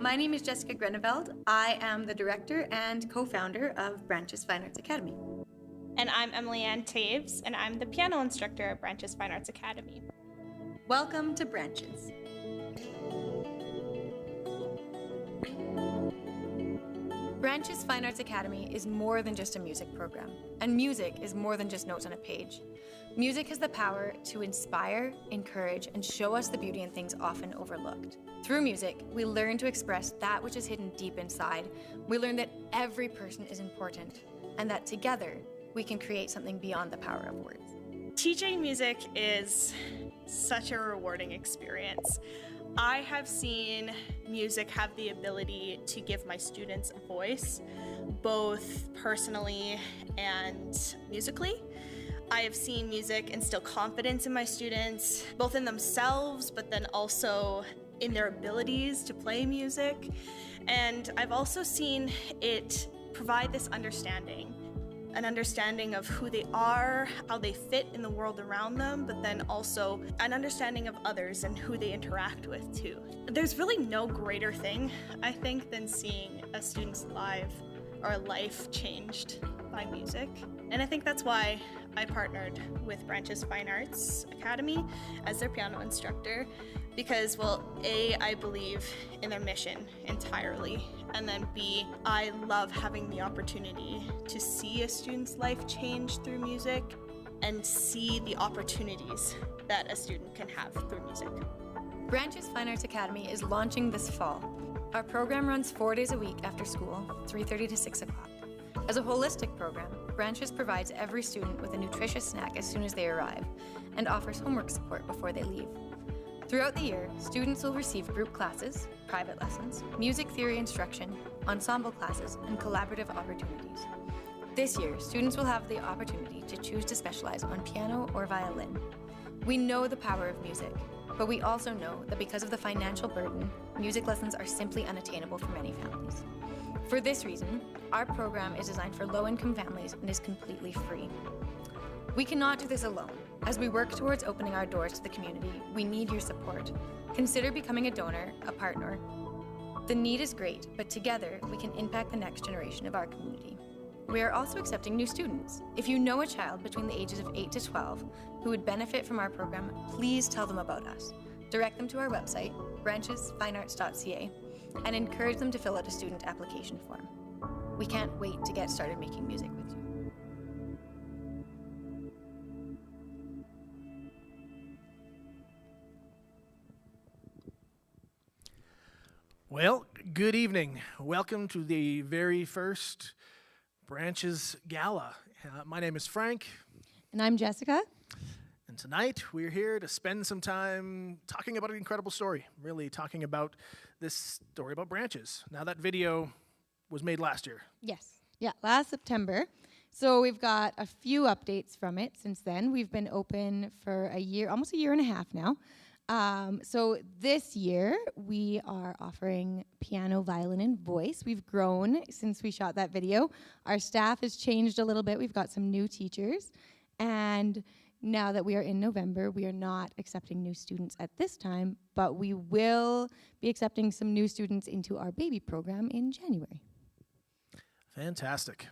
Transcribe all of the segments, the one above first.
My name is Jessica Greneveld. I am the director and co-founder of Branches Fine Arts Academy. And I'm Emily Ann Taves, and I'm the piano instructor at Branches Fine Arts Academy. Welcome to Branches. Branches Fine Arts Academy is more than just a music program, and music is more than just notes on a page. Music has the power to inspire, encourage, and show us the beauty in things often overlooked. Through music, we learn to express that which is hidden deep inside. We learn that every person is important, and that together, we can create something beyond the power of words. Teaching music is such a rewarding experience. I have seen music have the ability to give my students a voice, both personally and musically. I have seen music instill confidence in my students, both in themselves, but then also in their abilities to play music. And I've also seen it provide this understanding, an understanding of who they are, how they fit in the world around them, but then also an understanding of others and who they interact with too. There's really no greater thing, I think, than seeing a student's life changed by music. And I think that's why I partnered with Branches Fine Arts Academy as their piano instructor, because, well, A, I believe in their mission entirely, and then B, I love having the opportunity to see a student's life change through music and see the opportunities that a student can have through music. Branches Fine Arts Academy is launching this fall. Our program runs 4 days a week after school, 3:30 to 6 o'clock. As a holistic program, Branches provides every student with a nutritious snack as soon as they arrive and offers homework support before they leave. Throughout the year, students will receive group classes, private lessons, music theory instruction, ensemble classes, and collaborative opportunities. This year, students will have the opportunity to choose to specialize on piano or violin. We know the power of music, but we also know that because of the financial burden, music lessons are simply unattainable for many families. For this reason, our program is designed for low-income families and is completely free. We cannot do this alone. As we work towards opening our doors to the community, we need your support. Consider becoming a donor, a partner. The need is great, but together we can impact the next generation of our community. We are also accepting new students. If you know a child between the ages of 8 to 12 who would benefit from our program, please tell them about us. Direct them to our website, branchesfinearts.ca, and encourage them to fill out a student application form. We can't wait to get started making music with you. Well, good evening. Welcome to the very first Branches Gala. My name is Frank. And I'm Jessica. And tonight we're here to spend some time talking about an incredible story, really talking about this story about Branches. Now that video was made last year. Yes. Yeah, last September. So we've got a few updates from it since then. We've been open for a year, almost a year and a half now. So this year we are offering piano, violin, and voice. We've grown since we shot that video. Our staff has changed a little bit. We've got some new teachers. And now that we are in November, we are not accepting new students at this time, but we will be accepting some new students into our baby program in January. Fantastic.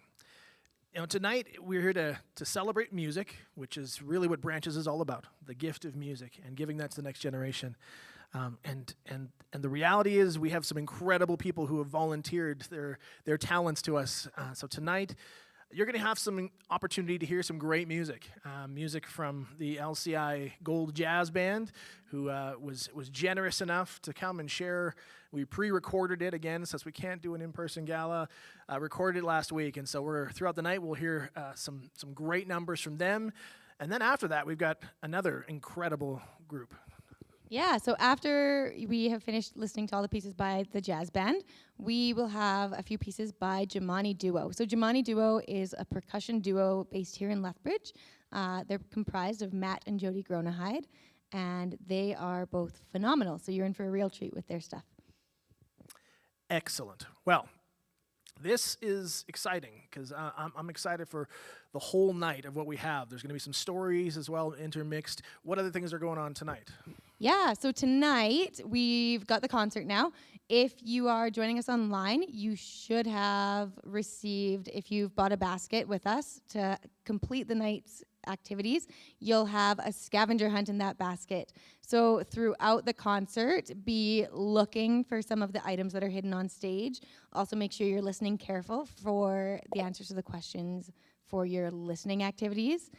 You know, tonight we're here to celebrate music, which is really what Branches is all about, the gift of music and giving that to the next generation. And the reality is we have some incredible people who have volunteered their talents to us. So tonight you're going to have some opportunity to hear some great music. Music from the LCI Jazz Band, who was generous enough to come and share. We pre-recorded it again, since we can't do an in-person gala. Recorded it last week, and so throughout the night we'll hear some great numbers from them. And then after that, we've got another incredible group. Yeah, so after we have finished listening to all the pieces by the jazz band, we will have a few pieces by Jamani Duo. So Jamani Duo is a percussion duo based here in Lethbridge. They're comprised of Matt and Jody Gronahide, and they are both phenomenal. So you're in for a real treat with their stuff. Excellent. Well, this is exciting because I'm excited for the whole night of what we have. There's going to be some stories as well intermixed. What other things are going on tonight? Yeah, so tonight we've got the concert now. If you are joining us online, you should have received, if you've bought a basket with us to complete the night's activities, you'll have a scavenger hunt in that basket. So throughout the concert, be looking for some of the items that are hidden on stage. Also make sure you're listening careful for the answers to the questions for your listening activities.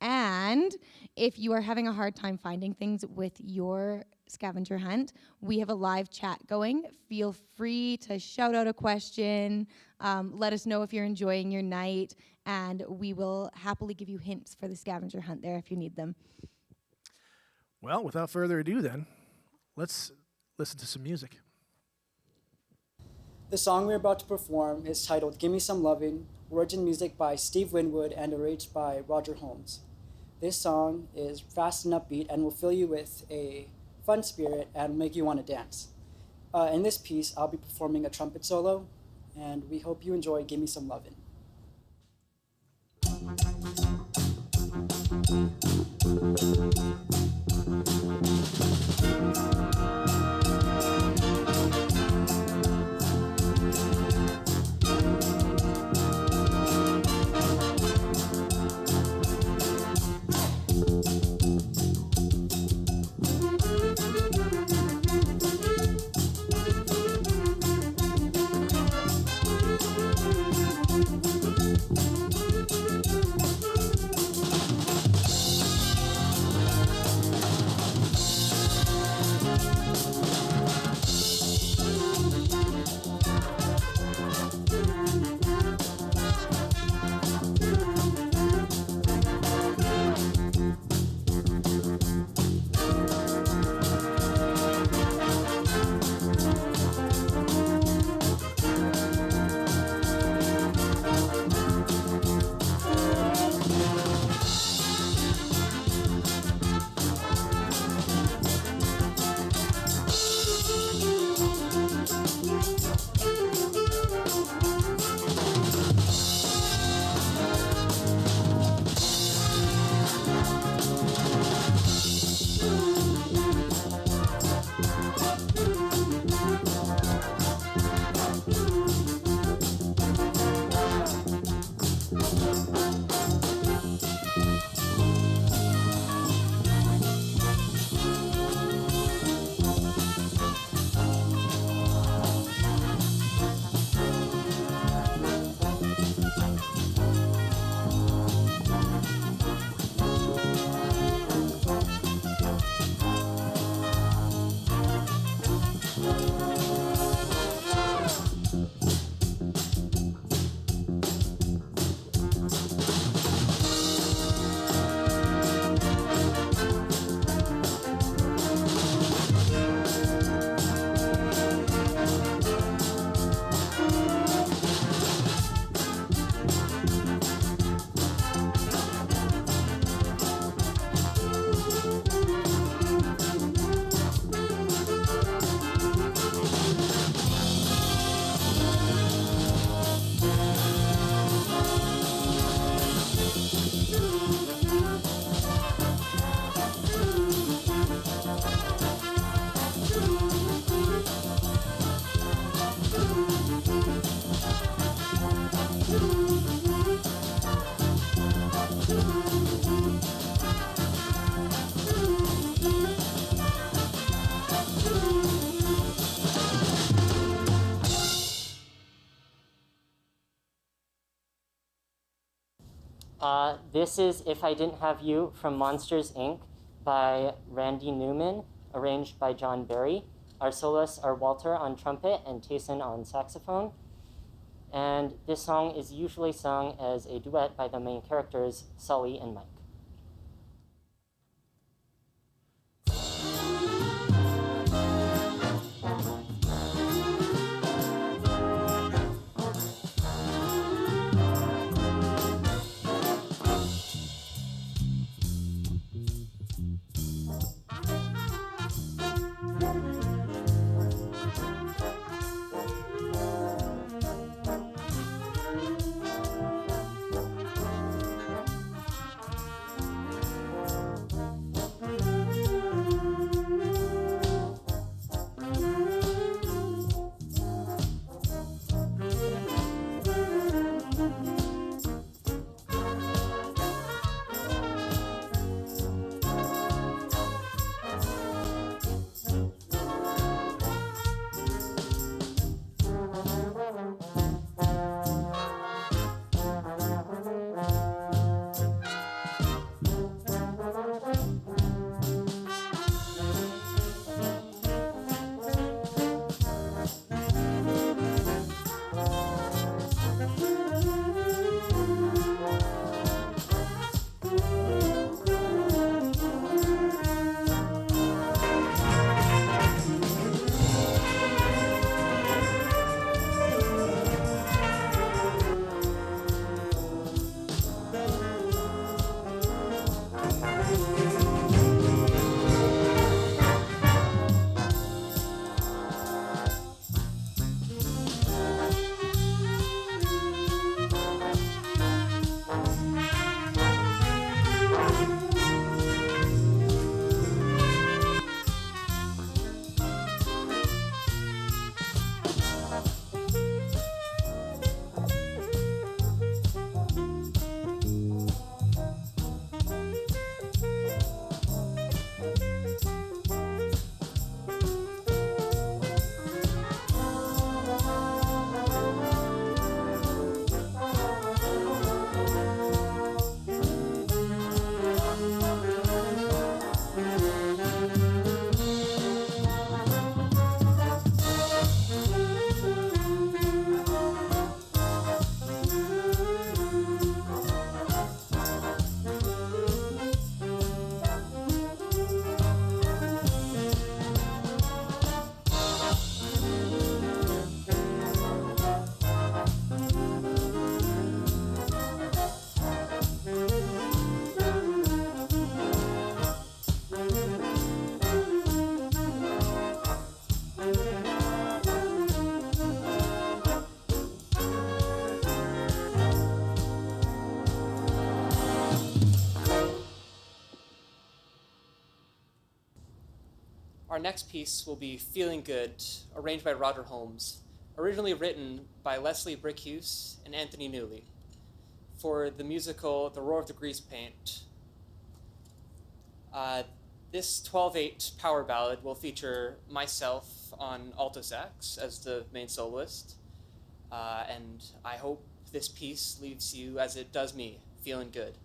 And if you are having a hard time finding things with your scavenger hunt, we have a live chat going. Feel free to shout out a question. Let us know if you're enjoying your night, and we will happily give you hints for the scavenger hunt there if you need them. Well, without further ado then, let's listen to some music. The song we're about to perform is titled Gimme Some Lovin', words and music by Steve Winwood and arranged by Roger Holmes. This song is fast and upbeat and will fill you with a fun spirit and make you want to dance. In this piece, I'll be performing a trumpet solo, and we hope you enjoy Gimme Some Lovin'. This is If I Didn't Have You from Monsters, Inc. by Randy Newman, arranged by John Barry. Our soloists are Walter on trumpet and Tayson on saxophone. And this song is usually sung as a duet by the main characters, Sully and Mike. Our next piece will be Feeling Good, arranged by Roger Holmes, originally written by Leslie Brickhughes and Anthony Newley for the musical The Roar of the Grease Paint. This 12/8 power ballad will feature myself on alto sax as the main soloist, and I hope this piece leaves you, as it does me, feeling good.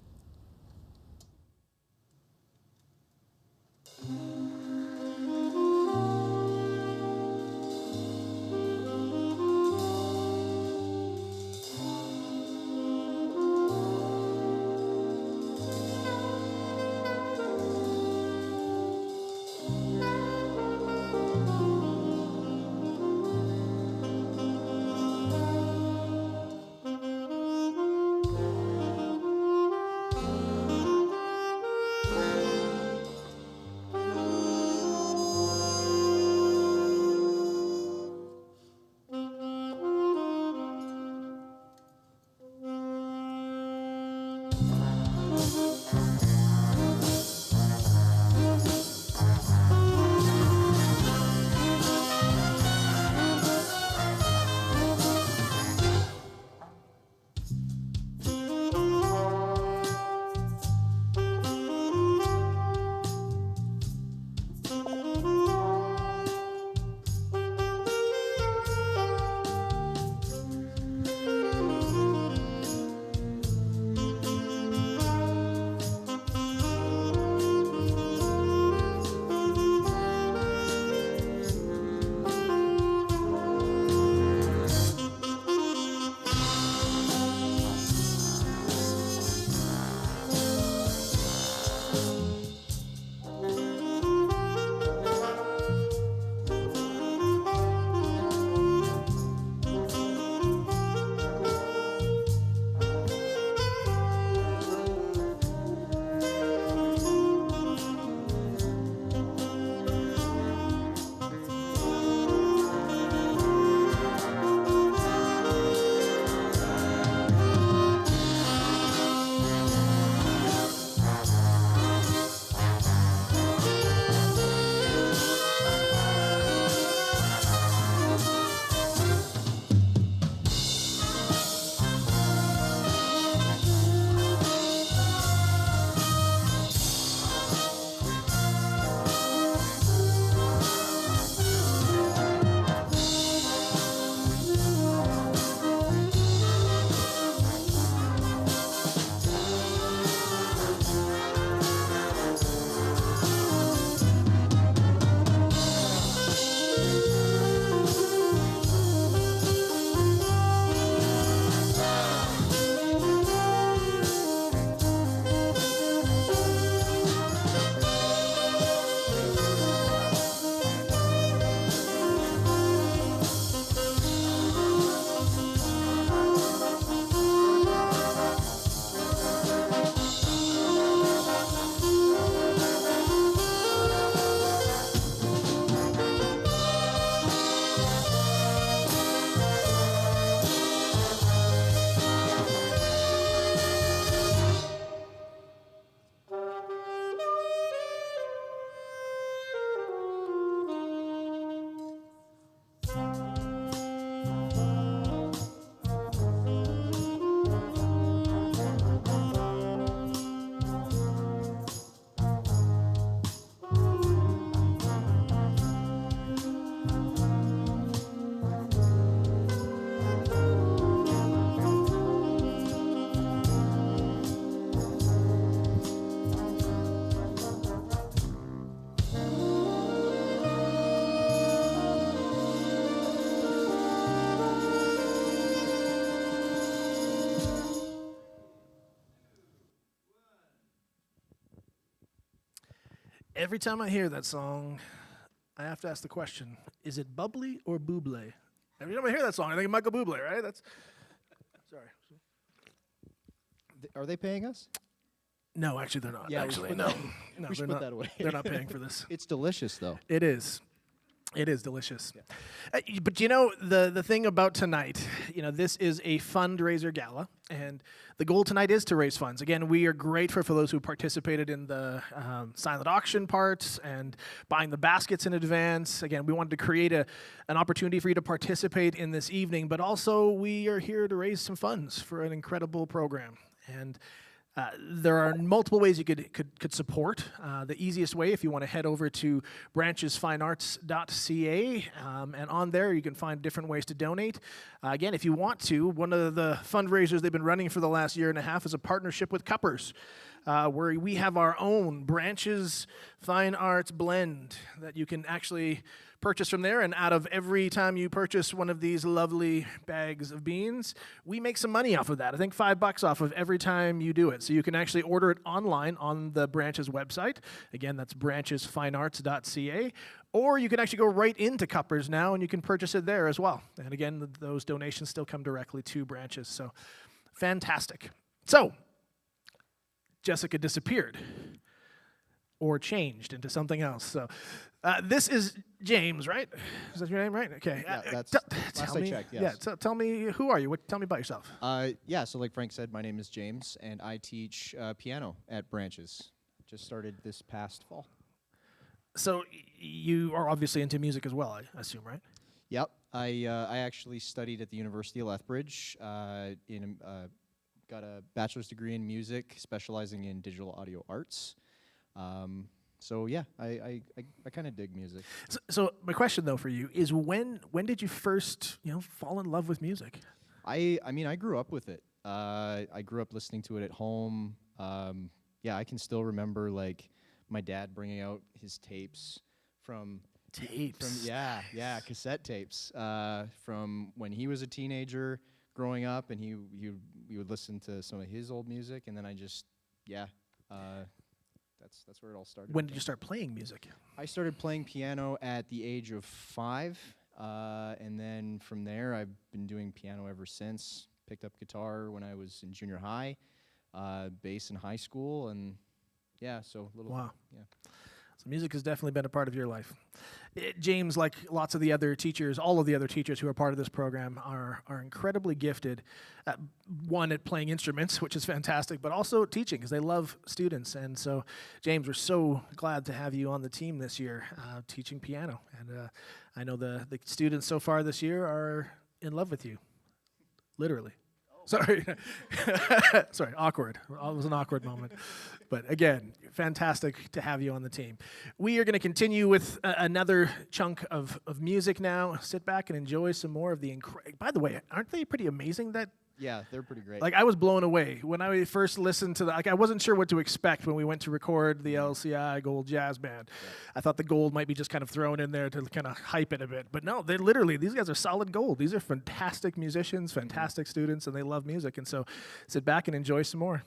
Every time I hear that song, I have to ask the question, is it bubbly or Bublé? Every time I hear that song, I think of Michael Bublé, right? That's sorry. Are they paying us? No, actually they're not. Yeah, actually, we should no. put No, we should they're put not. that away. They're not paying for this. It's delicious, though. It is. It is delicious. But you know, the thing about tonight, you know, this is a fundraiser gala, and the goal tonight is to raise funds. Again, we are grateful for those who participated in the silent auction parts and buying the baskets in advance. Again, we wanted to create an opportunity for you to participate in this evening, but also we are here to raise some funds for an incredible program. And there are multiple ways you could support. The easiest way, if you want to head over to branchesfinearts.ca, and on there you can find different ways to donate. Again, if you want to, one of the fundraisers they've been running for the last year and a half is a partnership with Cuppers, where we have our own Branches Fine Arts blend that you can actually purchase from there, and out of every time you purchase one of these lovely bags of beans, we make some money off of that. I think $5 off of every time you do it. So you can actually order it online on the Branches website. Again, that's branchesfinearts.ca. Or you can actually go right into Cuppers now, and you can purchase it there as well. And again, those donations still come directly to Branches. So fantastic. So Jessica disappeared or changed into something else. So this is James, right? Is that your name, right? Okay. Yeah, that's last I checked, yes. Yeah, tell me, who are you? Tell me about yourself. Yeah, so like Frank said, my name is James, and I teach piano at Branches. Just started this past fall. So you are obviously into music as well, I assume, right? Yep. I actually studied at the University of Lethbridge, got a bachelor's degree in music, specializing in digital audio arts. So yeah, I kind of dig music. So my question though for you is when did you first fall in love with music? I mean I grew up with it. I grew up listening to it at home. Yeah, I can still remember like my dad bringing out his tapes from cassette tapes from when he was a teenager growing up, and he would listen to some of his old music, and then I just that's where it all started. When did you start playing music? I started playing piano at the age of 5, and then from there I've been doing piano ever since. Picked up guitar when I was in junior high, bass in high school, and yeah, so a little. Wow. Yeah. So music has definitely been a part of your life. James, like lots of the other teachers, all of the other teachers who are part of this program are incredibly gifted, one at playing instruments, which is fantastic, but also teaching because they love students. And so, James, we're so glad to have you on the team this year teaching piano. And I know the students so far this year are in love with you, literally. Sorry. Sorry, awkward. It was an awkward moment. But again, fantastic to have you on the team. We are going to continue with another chunk of music now. Sit back and enjoy some more of the By the way, aren't they pretty amazing? Yeah, they're pretty great. Like, I was blown away when I first listened to I wasn't sure what to expect when we went to record the LCI Gold Jazz Band. Yeah. I thought the gold might be just kind of thrown in there to kind of hype it a bit. But no, these guys are solid gold. These are fantastic musicians, fantastic students, and they love music. And so sit back and enjoy some more.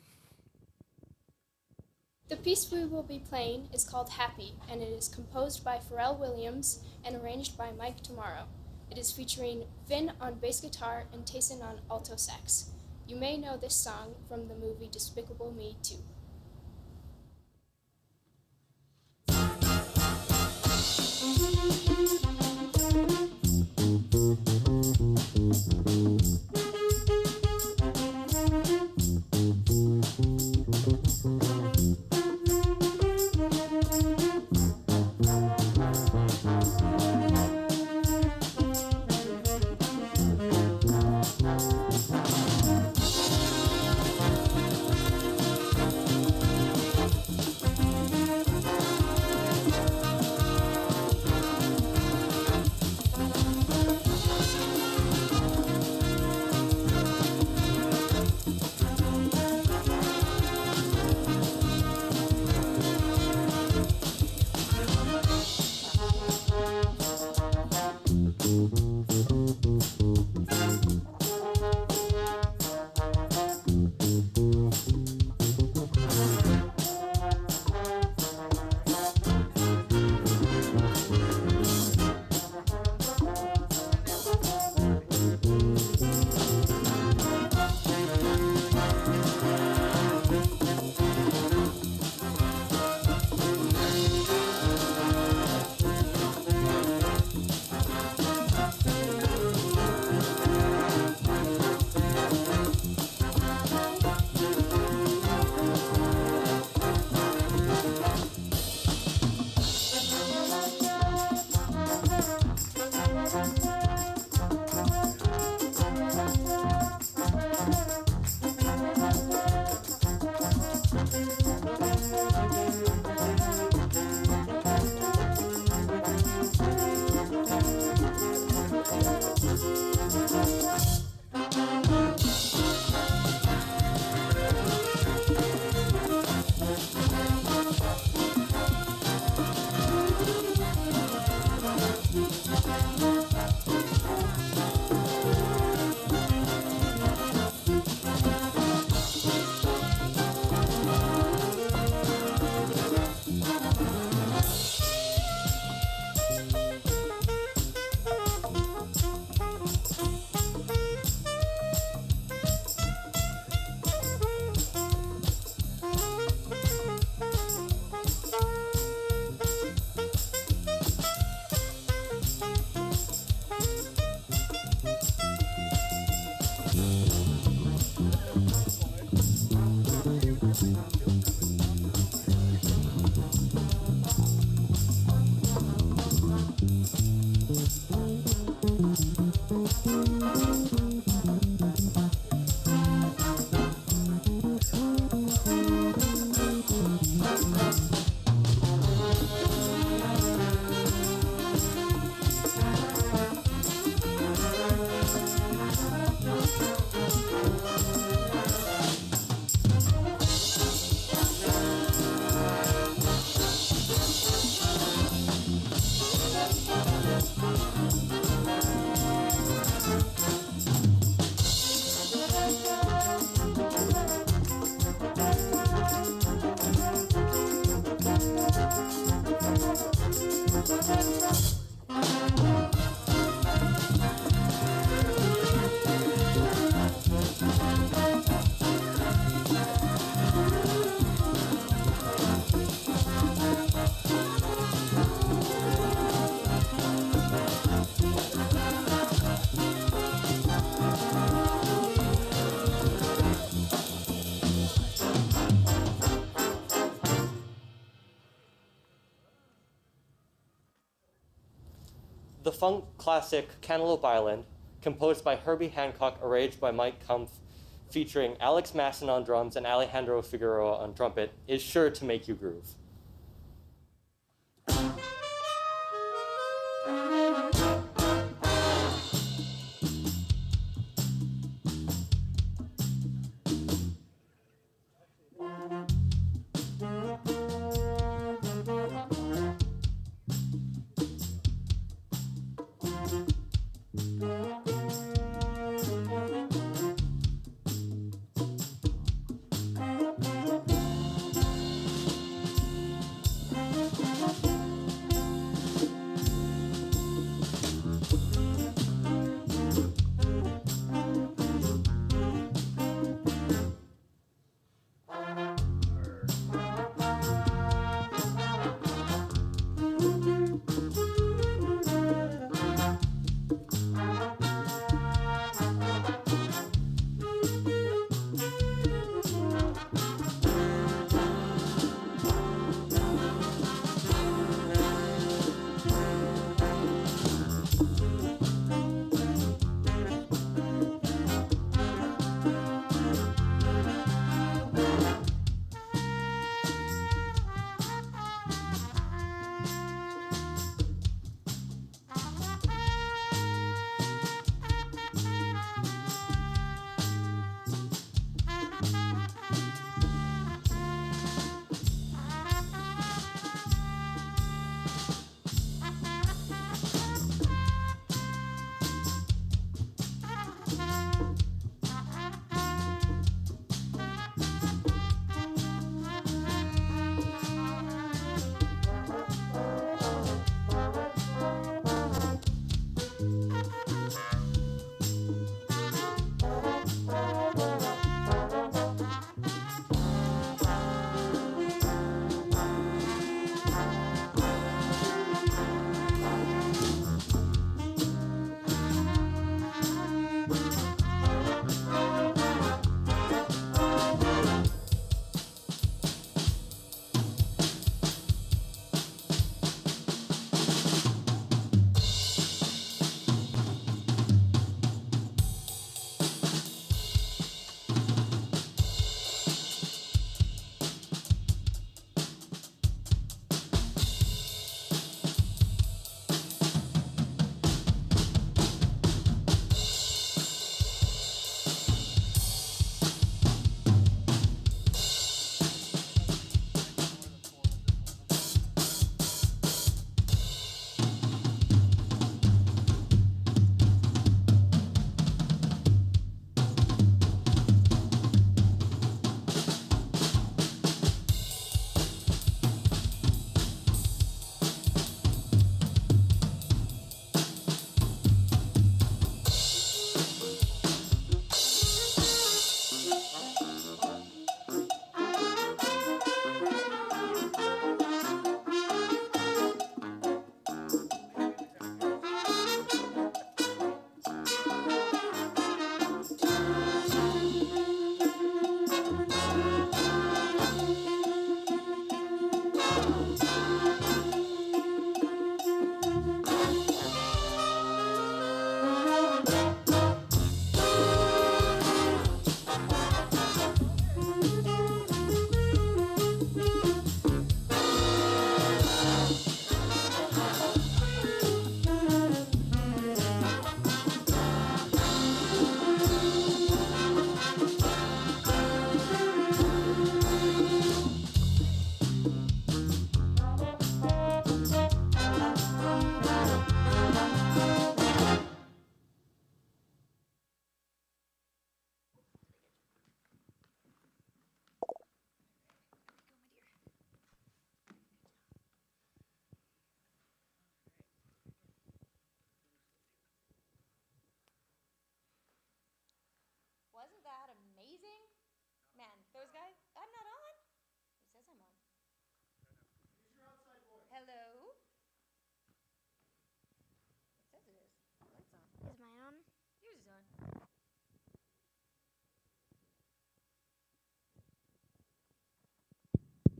The piece we will be playing is called Happy, and it is composed by Pharrell Williams and arranged by Mike Tomorrow. It is featuring Finn on bass guitar and Tayson on alto sax. You may know this song from the movie Despicable Me 2. the funk classic Cantaloupe Island, composed by Herbie Hancock, arranged by Mike Kumpf, featuring Alex Masson on drums and Alejandro Figueroa on trumpet, is sure to make you groove.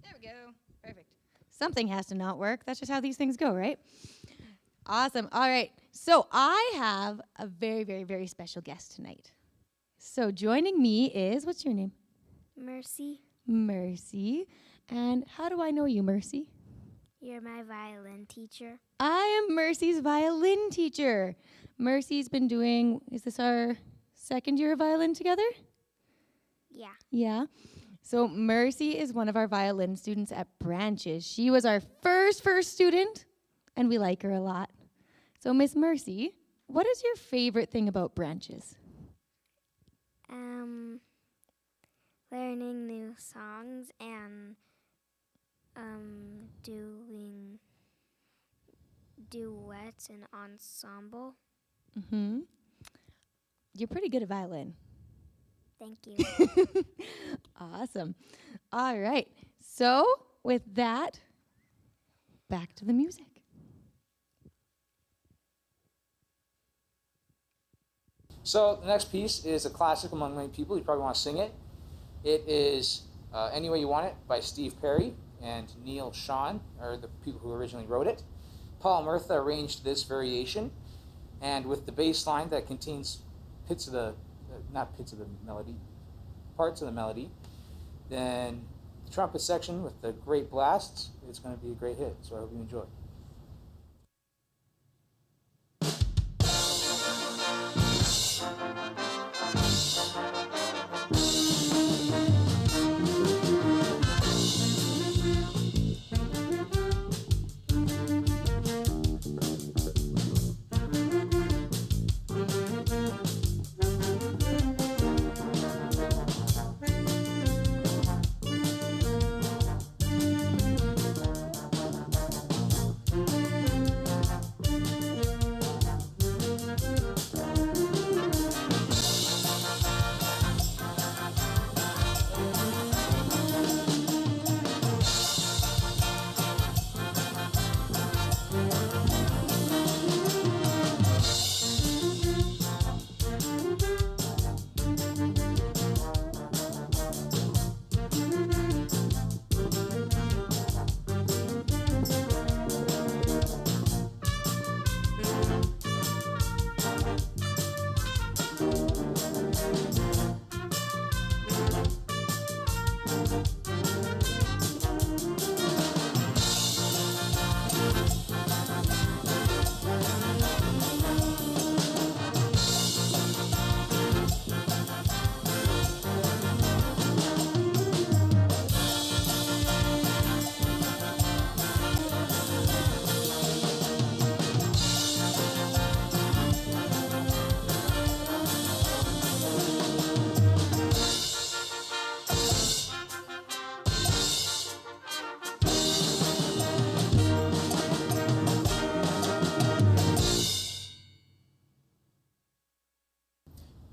There we go. Perfect. Something has to not work. That's just how these things go, right? Awesome. All right. So I have a very, very, very special guest tonight. So joining me is, what's your name? Mercy, Mercy. And how do I know you, Mercy? you're my violin teacher. I am Mercy's violin teacher. Mercy's been doing, is this our second year of violin together? Yeah. Yeah. So Mercy is one of our violin students at Branches. She was our first student, and we like her a lot. So Miss Mercy, what is your favorite thing about Branches? Learning new songs and doing duets and ensemble. Mm-hmm. You're pretty good at violin. Thank you. Awesome. All right. So with that, back to the music. So the next piece is a classic among many people. You probably want to sing it. It is Any Way You Want It by Steve Perry and Neil Sean are the people who originally wrote it. Paul Murtha arranged this variation, and with the bass line that contains parts of the melody, then the trumpet section with the great blasts, it's going to be a great hit. So I hope you enjoy.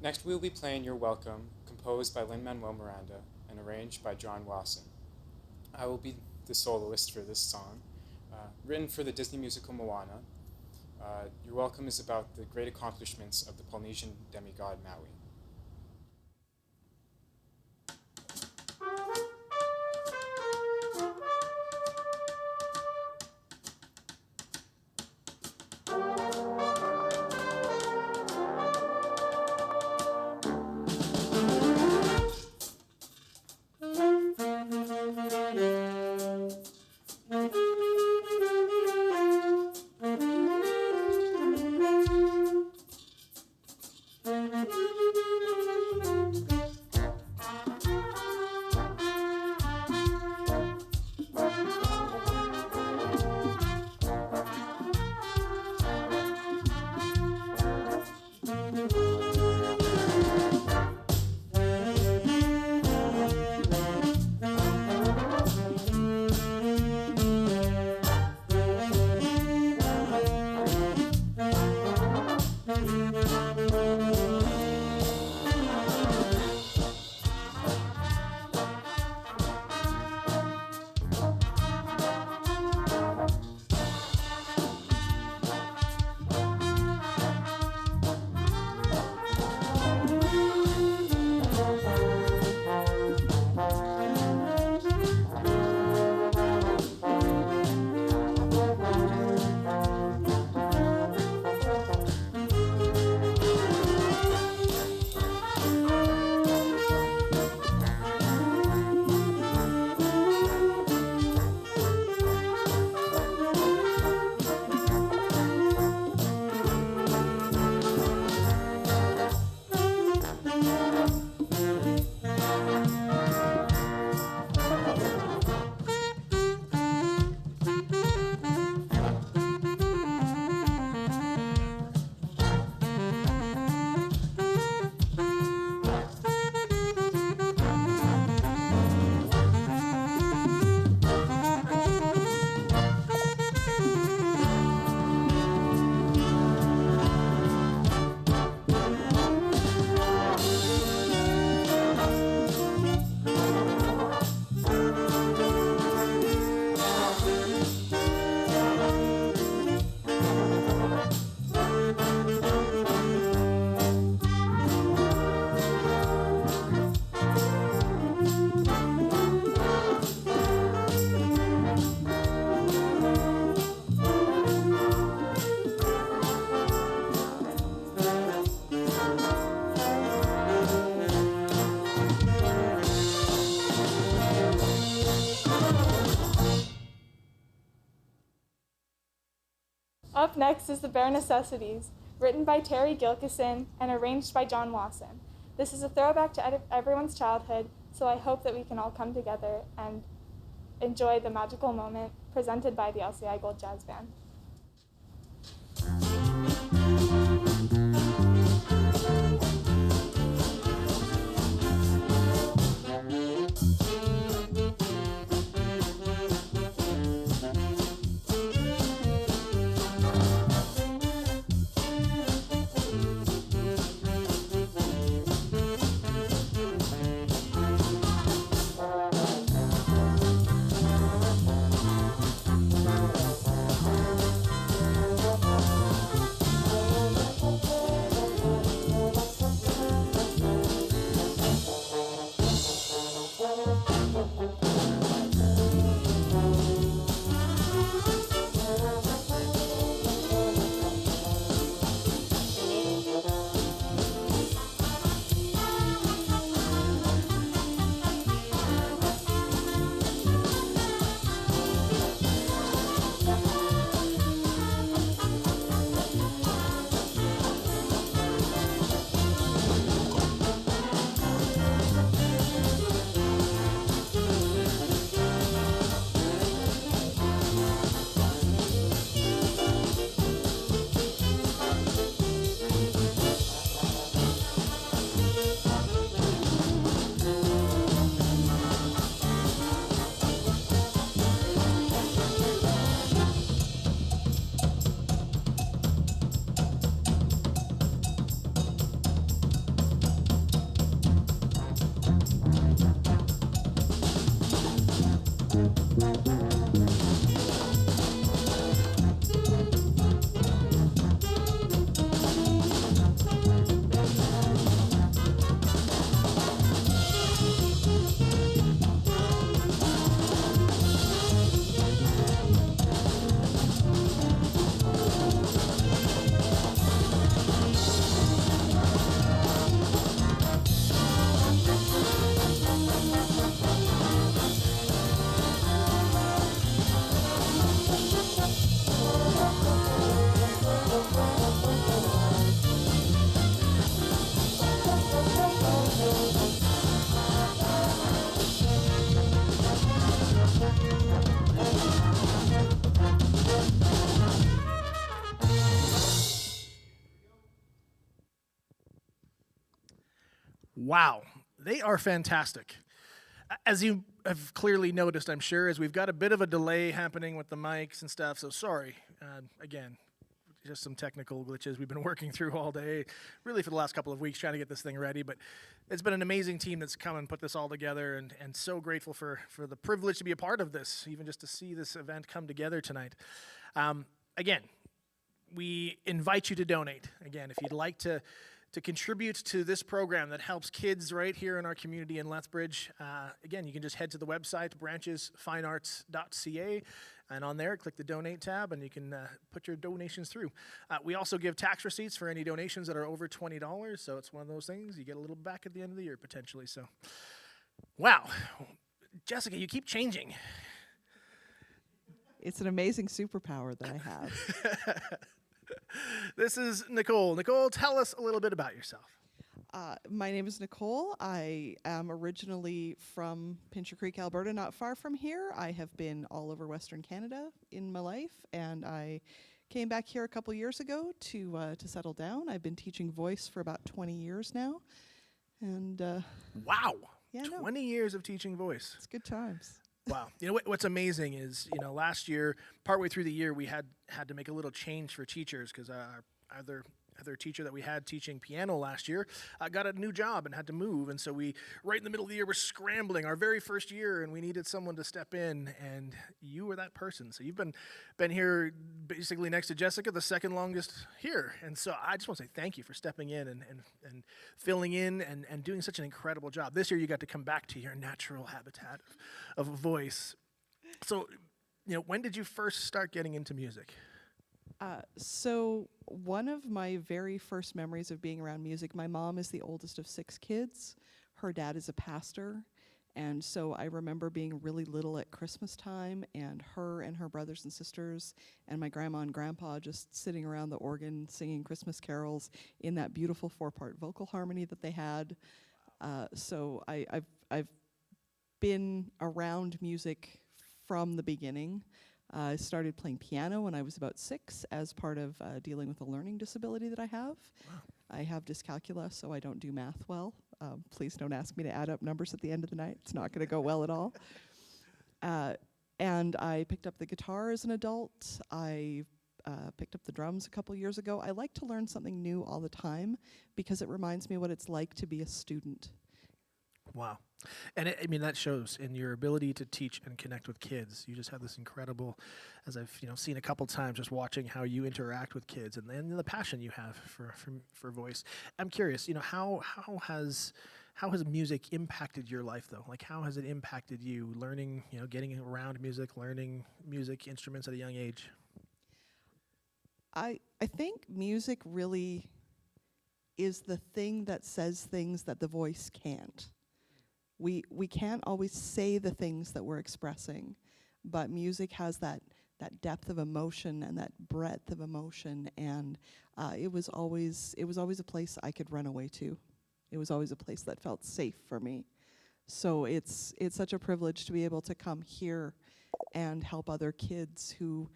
Next, we will be playing You're Welcome, composed by Lin-Manuel Miranda and arranged by John Wasson. I will be the soloist for this song. Written for the Disney musical Moana, You're Welcome is about the great accomplishments of the Polynesian demigod Maui. Up next is The Bare Necessities, written by Terry Gilkison and arranged by John Wasson. This is a throwback to everyone's childhood, so I hope that we can all come together and enjoy the magical moment presented by the LCI Jazz Band. Wow, they are fantastic. As you have clearly noticed, I'm sure, as we've got a bit of a delay happening with the mics and stuff, so sorry. Again, just some technical glitches we've been working through all day, really for the last couple of weeks trying to get this thing ready, but it's been an amazing team that's come and put this all together, and so grateful for the privilege to be a part of this, even just to see this event come together tonight. Again, we invite you to donate. Again, if you'd like to contribute to this program that helps kids right here in our community in Lethbridge, again, you can just head to the website, branchesfinearts.ca, and on there, click the Donate tab, and you can put your donations through. We also give tax receipts for any donations that are over $20, so it's one of those things, you get a little back at the end of the year, potentially. So, wow. Jessica, you keep changing. It's an amazing superpower that I have. This is Nicole. Nicole, tell us a little bit about yourself. My name is Nicole. I am originally from Pincher Creek, Alberta, not far from here. I have been all over Western Canada in my life, and I came back here a couple years ago to settle down. I've been teaching voice for about 20 years now. And wow, yeah, 20 years of teaching voice. It's good times. Wow. You know what's amazing is, last year, partway through the year, we had to make a little change for teachers because our other teacher that we had teaching piano last year got a new job and had to move. And so we, right in the middle of the year, we're scrambling our very first year, and we needed someone to step in, and you were that person. So you've been here basically next to Jessica, the second longest here. And so I just want to say thank you for stepping in and filling in and doing such an incredible job. This year you got to come back to your natural habitat of voice. So, when did you first start getting into music? So one of my very first memories of being around music, my mom is the oldest of 6 kids. Her dad is a pastor, And so I remember being really little at Christmas time, and her brothers and sisters and my grandma and grandpa just sitting around the organ singing Christmas carols in that beautiful 4-part vocal harmony that they had. So I've been around music from the beginning. I started playing piano when I was about 6 as part of dealing with a learning disability that I have. Wow. I have dyscalculia, so I don't do math well. Please don't ask me to add up numbers at the end of the night. It's not going to go well at all. And I picked up the guitar as an adult. I picked up the drums a couple years ago. I like to learn something new all the time because it reminds me what it's like to be a student. Wow. And I mean, that shows in your ability to teach and connect with kids. You just have this incredible, as I've seen a couple times, just watching how you interact with kids and then the passion you have for voice. I'm curious, how has music impacted your life though? Like, how has it impacted you learning, getting around music, learning music instruments at a young age? I think music really is the thing that says things that the voice can't. We can't always say the things that we're expressing, but music has that depth of emotion and that breadth of emotion, and it was always a place I could run away to. It was always a place that felt safe for me. So it's such a privilege to be able to come here and help other kids who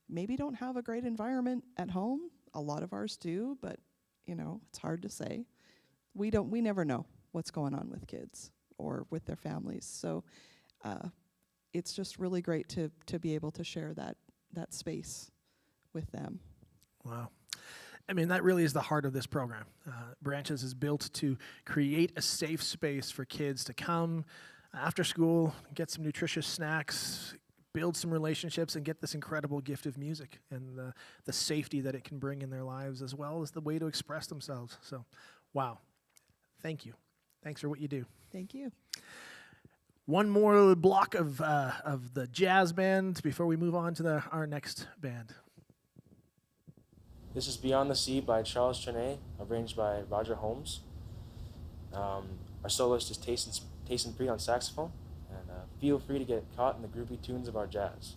maybe don't have a great environment at home. A lot of ours do, but it's hard to say. We never know what's going on with kids or with their families. So it's just really great to be able to share that space with them. Wow. I mean, that really is the heart of this program. Branches is built to create a safe space for kids to come after school, get some nutritious snacks, build some relationships, and get this incredible gift of music and the safety that it can bring in their lives, as well as the way to express themselves. So, wow. Thank you. Thanks for what you do. Thank you. One more block of the jazz band before we move on to our next band. This is Beyond the Sea by Charles Trenet, arranged by Roger Holmes. Our soloist is Tayson Pree on saxophone, and feel free to get caught in the groovy tunes of our jazz.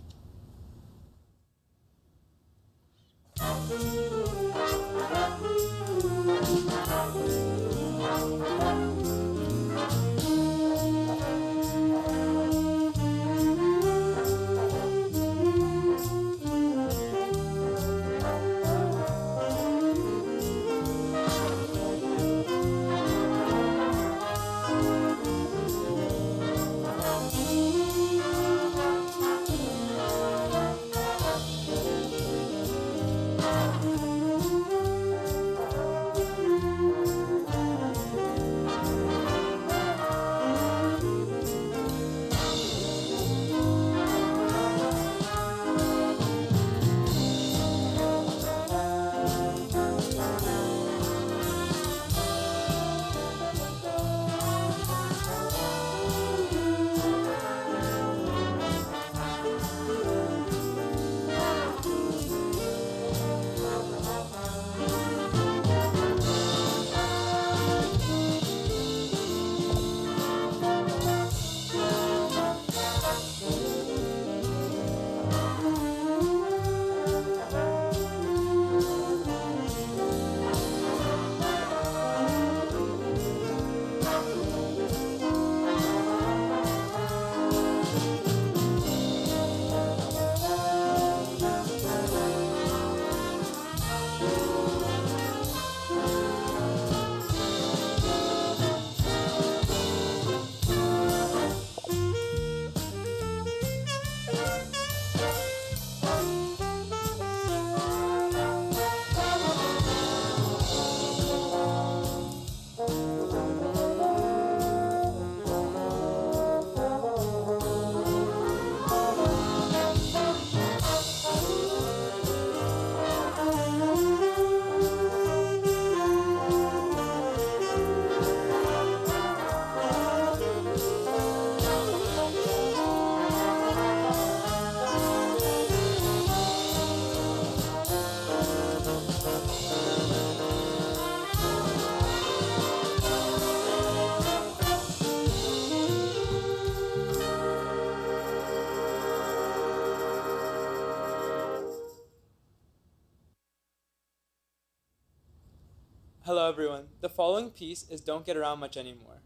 Hello everyone. The following piece is Don't Get Around Much Anymore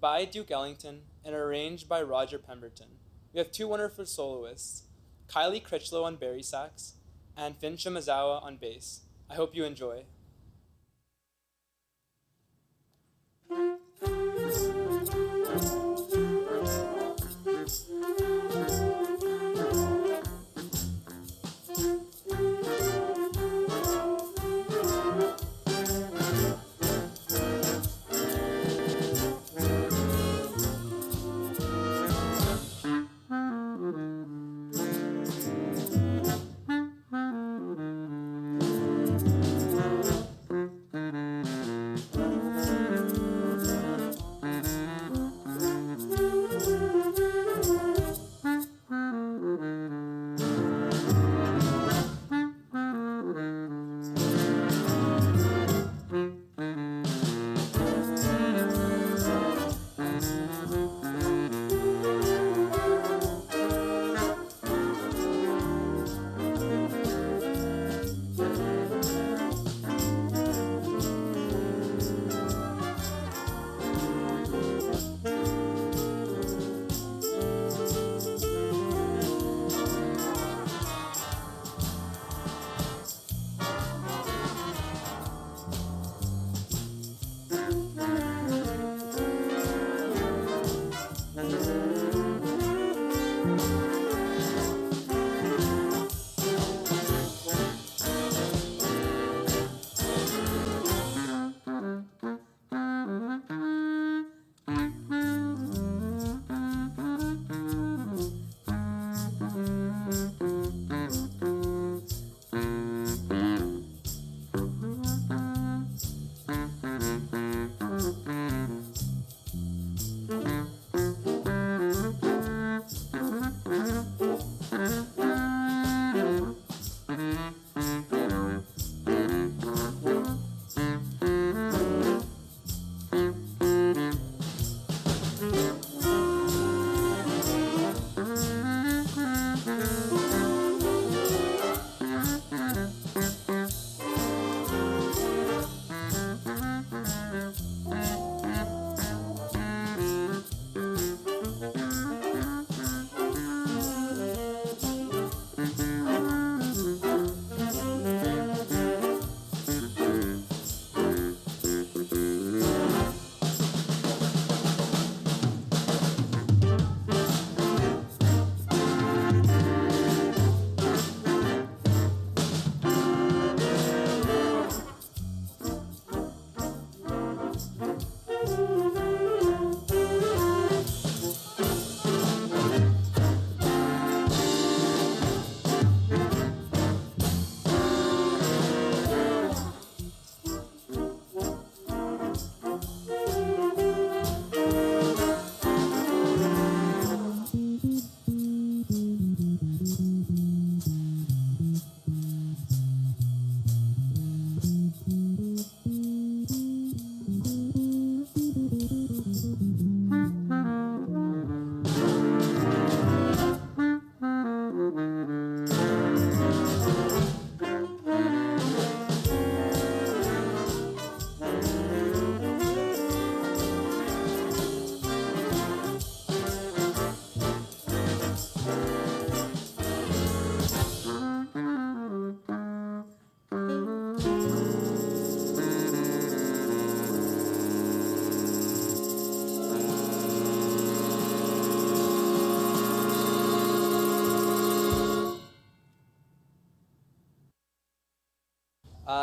by Duke Ellington and arranged by Roger Pemberton. We have two wonderful soloists, Kylie Critchlow on bari sax and Finn Shimazawa on bass. I hope you enjoy.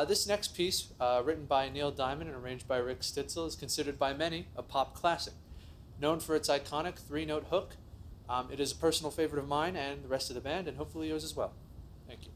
This next piece, written by Neil Diamond and arranged by Rick Stitzel, is considered by many a pop classic. Known for its iconic three-note hook, it is a personal favorite of mine and the rest of the band, and hopefully yours as well. Thank you.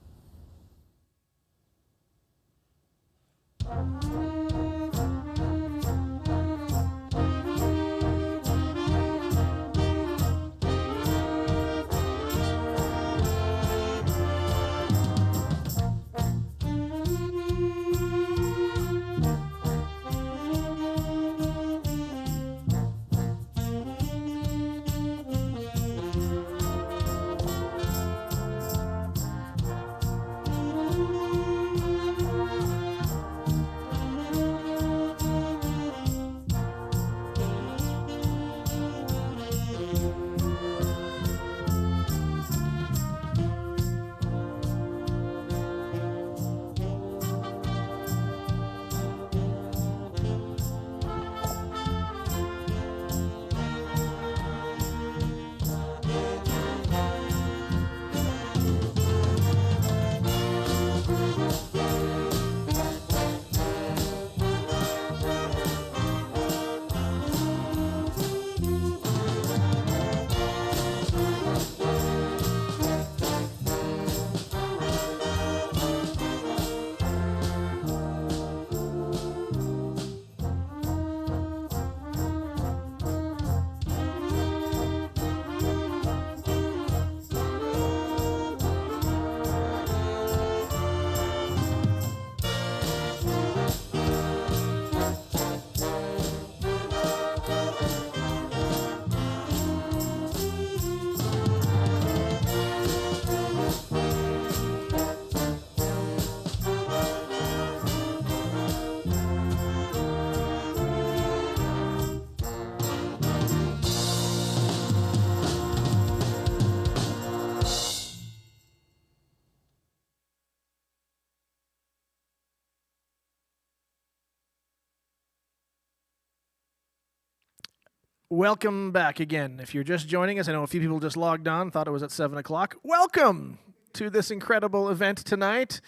Welcome back again. If you're just joining us, I know a few people just logged on, thought it was at 7 o'clock. Welcome to this incredible event tonight.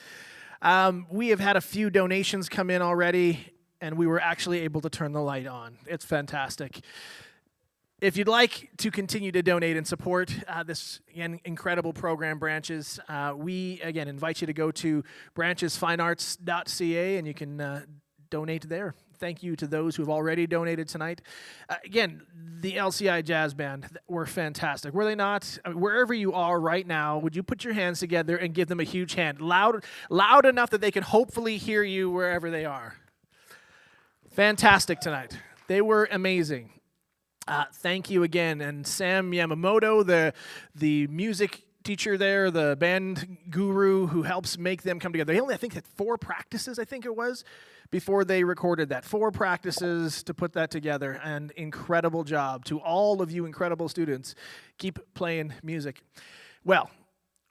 We have had a few donations come in already, and we were actually able to turn the light on. It's fantastic. If you'd like to continue to donate and support this incredible program, Branches, we, again, invite you to go to branchesfinearts.ca, and you can donate there. Thank you to those who have already donated tonight. Again, the LCI Jazz Band were fantastic. Were they not? I mean, wherever you are right now, would you put your hands together and give them a huge hand? Loud enough that they can hopefully hear you wherever they are. Fantastic tonight. They were amazing. Thank you again. And Sam Yamamoto, the music teacher there, the band guru who helps make them come together. They only, I think, had 4 practices, I think it was, before they recorded that. 4 practices to put that together, and incredible job to all of you incredible students. Keep playing music. Well,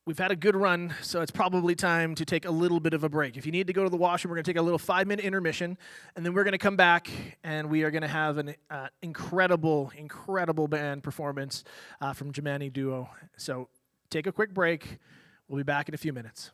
we've had a good run, so it's probably time to take a little bit of a break. If you need to go to the washroom, we're going to take a little 5-minute intermission, and then we're going to come back, and we are going to have an incredible band performance from Jamani Duo. So take a quick break. We'll be back in a few minutes.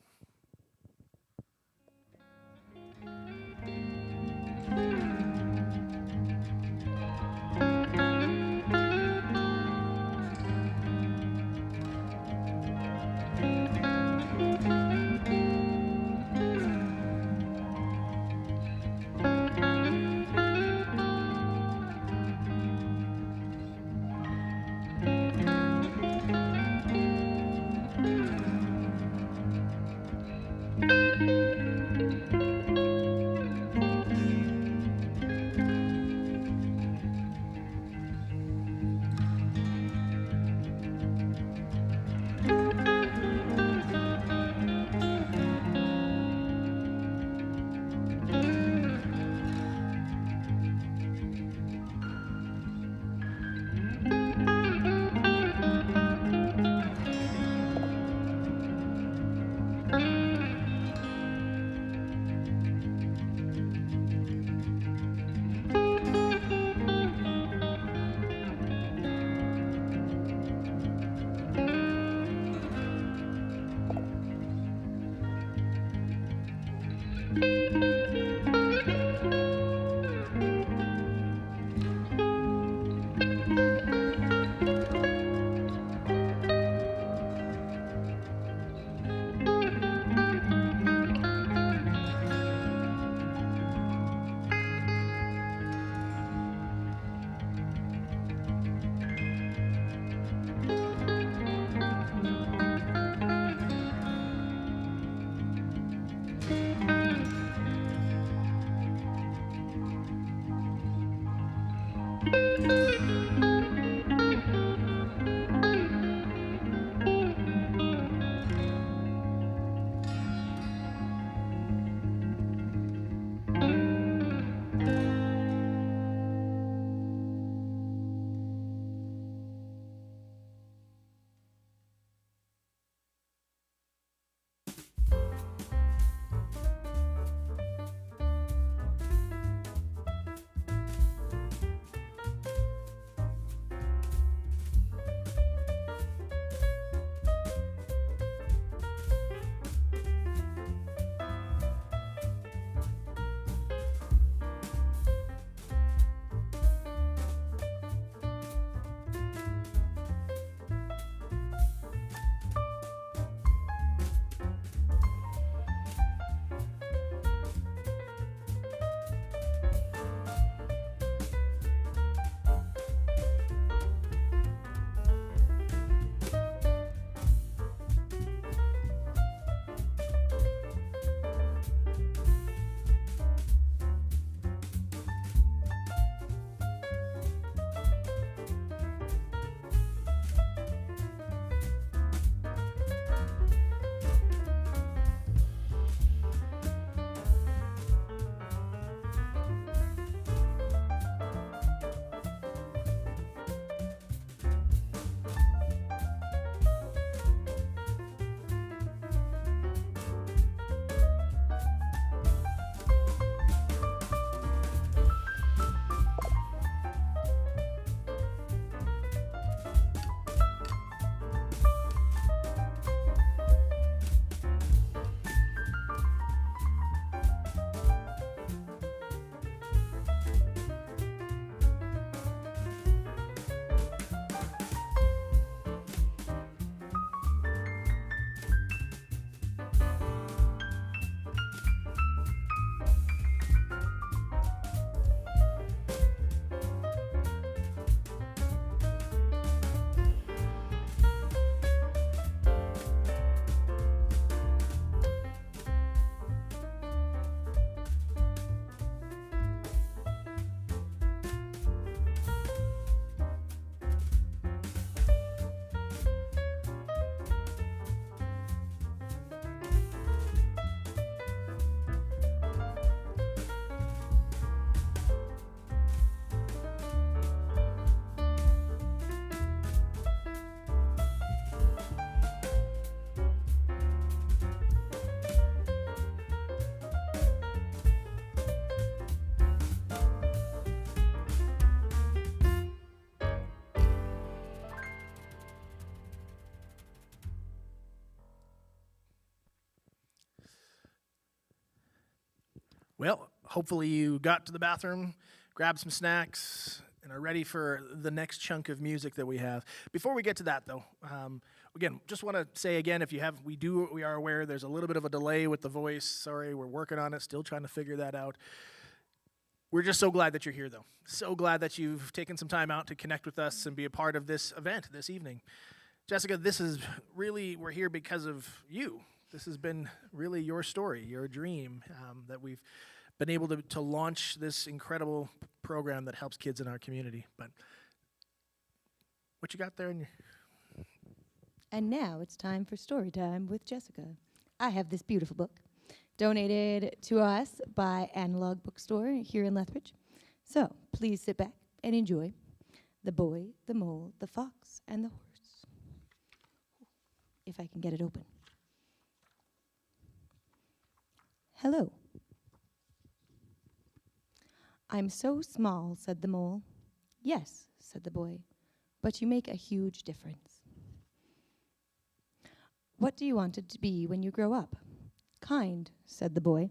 Well, hopefully you got to the bathroom, grabbed some snacks, and are ready for the next chunk of music that we have. Before we get to that, though, again, just want to say again, if you have, we are aware there's a little bit of a delay with the voice. Sorry, we're working on it, still trying to figure that out. We're just so glad that you're here, though. So glad that you've taken some time out to connect with us and be a part of this event this evening. Jessica, this is really, we're here because of you. This has been really your story, your dream, that we've been able to launch this incredible program that helps kids in our community. But what you got there in your... And now it's time for story time with Jessica. I have this beautiful book, donated to us by Analog Bookstore here in Lethbridge. So please sit back and enjoy The Boy, the Mole, the Fox, and the Horse. If I can get it open. Hello. I'm so small, said the mole. Yes, said the boy, but you make a huge difference. What do you want it to be when you grow up? Kind, said the boy.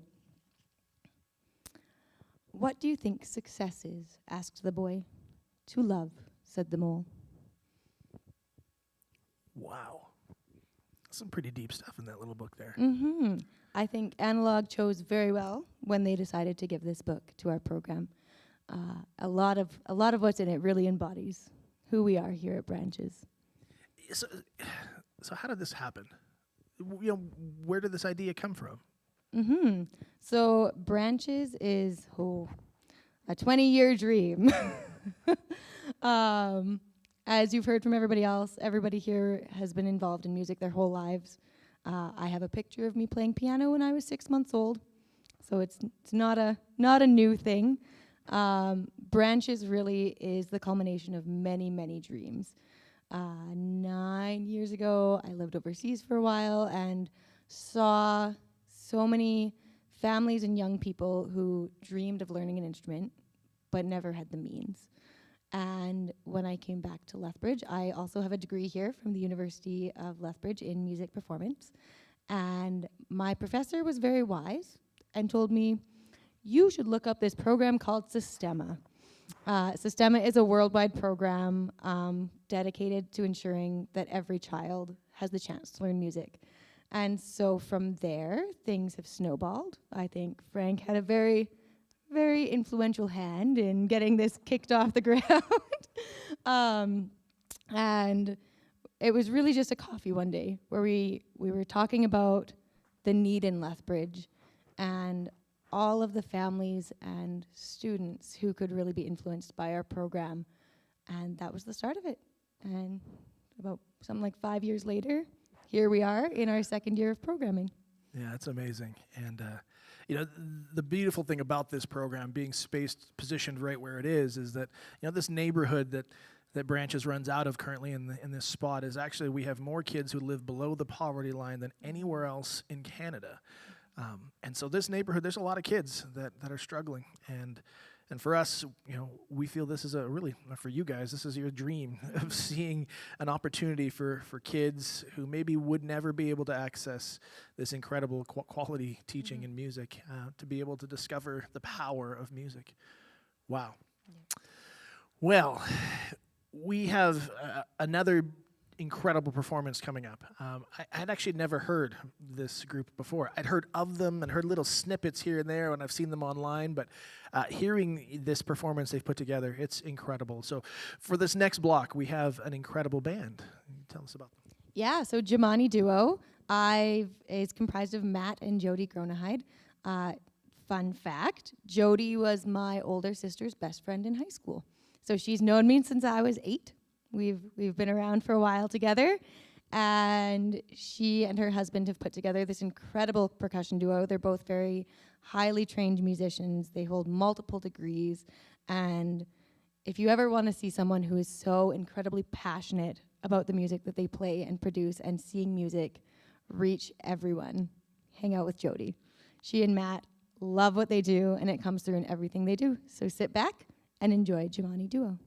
What do you think success is? Asked the boy. To love, said the mole. Wow. Some pretty deep stuff in that little book there. Mm-hmm. I think Analog chose very well when they decided to give this book to our program. A lot of what's in it really embodies who we are here at Branches. So how did this happen? You know, where did this idea come from? Mm-hmm. So Branches is a 20-year dream. As you've heard from everybody else, everybody here has been involved in music their whole lives. I have a picture of me playing piano when I was 6 months old, so it's not a new thing. Branches really is the culmination of many, many dreams. 9 years ago, I lived overseas for a while and saw so many families and young people who dreamed of learning an instrument but never had the means. And when I came back to Lethbridge, I also have a degree here from the University of Lethbridge in music performance. And my professor was very wise and told me, you should look up this program called Sistema. Sistema is a worldwide program dedicated to ensuring that every child has the chance to learn music. And so from there, things have snowballed. I think Frank had a very, very influential hand in getting this kicked off the ground. And it was really just a coffee one day where we were talking about the need in Lethbridge and all of the families and students who could really be influenced by our program. And that was the start of it. And about something like 5 years later, here we are in our second year of programming. Yeah, it's amazing. And you know, the beautiful thing about this program being positioned right where it is that, you know, this neighborhood that Branches runs out of currently in this spot is actually, we have more kids who live below the poverty line than anywhere else in Canada. And so this neighborhood, there's a lot of kids that are struggling. And for us, you know, we feel this is for you guys, this is your dream of seeing an opportunity for kids who maybe would never be able to access this incredible quality teaching in music, to be able to discover the power of music. Wow. Yeah. Well, we have another incredible performance coming up. I had actually never heard this group before. I'd heard of them and heard little snippets here and there when I've seen them online, but hearing this performance they've put together, it's incredible. So for this next block, we have an incredible band. Tell us about them. Yeah, so Jamani Duo is comprised of Matt and Jody Gronahide. Fun fact, Jody was my older sister's best friend in high school. So she's known me since I was 8. We've been around for a while together, and she and her husband have put together this incredible percussion duo. They're both very highly trained musicians. They hold multiple degrees, and if you ever want to see someone who is so incredibly passionate about the music that they play and produce and seeing music reach everyone, hang out with Jody. She and Matt love what they do, and it comes through in everything they do. So sit back and enjoy Jamani Duo.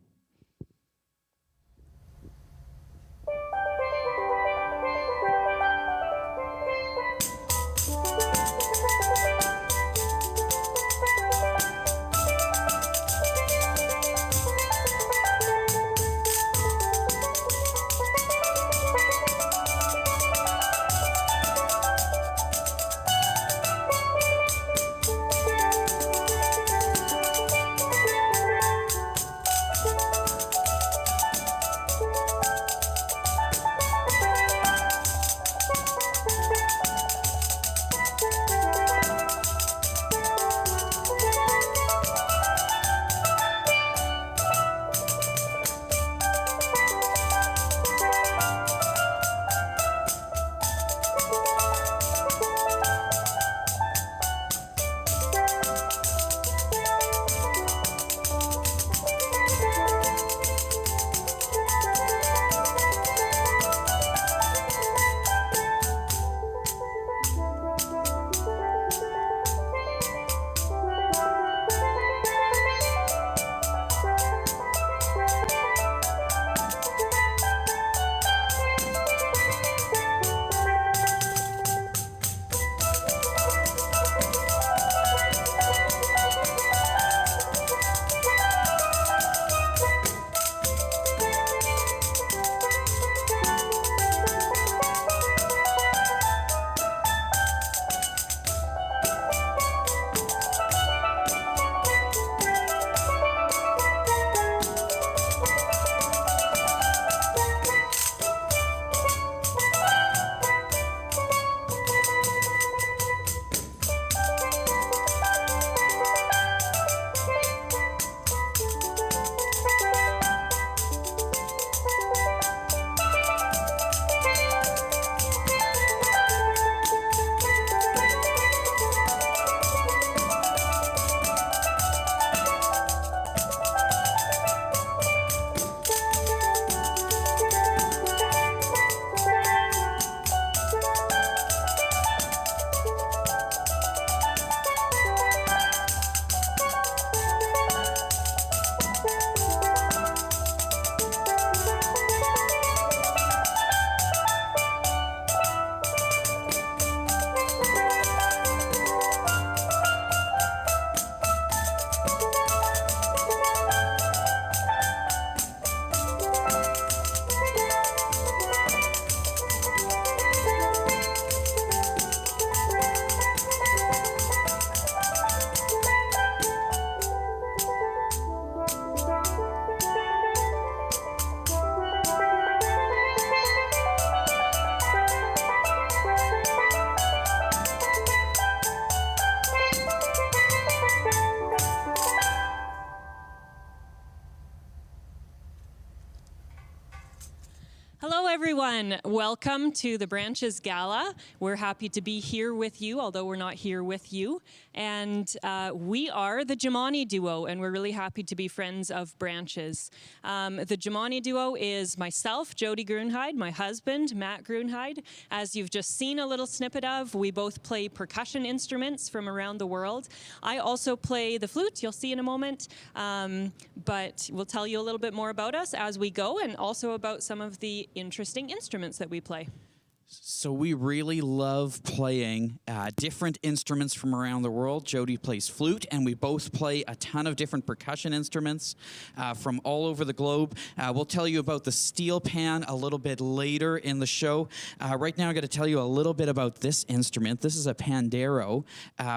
everyone. Welcome to the Branches Gala. We're happy to be here with you, although we're not here with you. And we are the Jamani duo, and we're really happy to be friends of Branches. The Jamani duo is myself, Jody Grunheid, my husband, Matt Grunheid. As you've just seen a little snippet of, we both play percussion instruments from around the world. I also play the flute, you'll see in a moment, but we'll tell you a little bit more about us as we go, and also about some of the interesting instruments that we play. So we really love playing different instruments from around the world. Jody plays flute, and we both play a ton of different percussion instruments from all over the globe. We'll tell you about the steel pan a little bit later in the show. Right now, I'm going to tell you a little bit about this instrument. This is a pandero,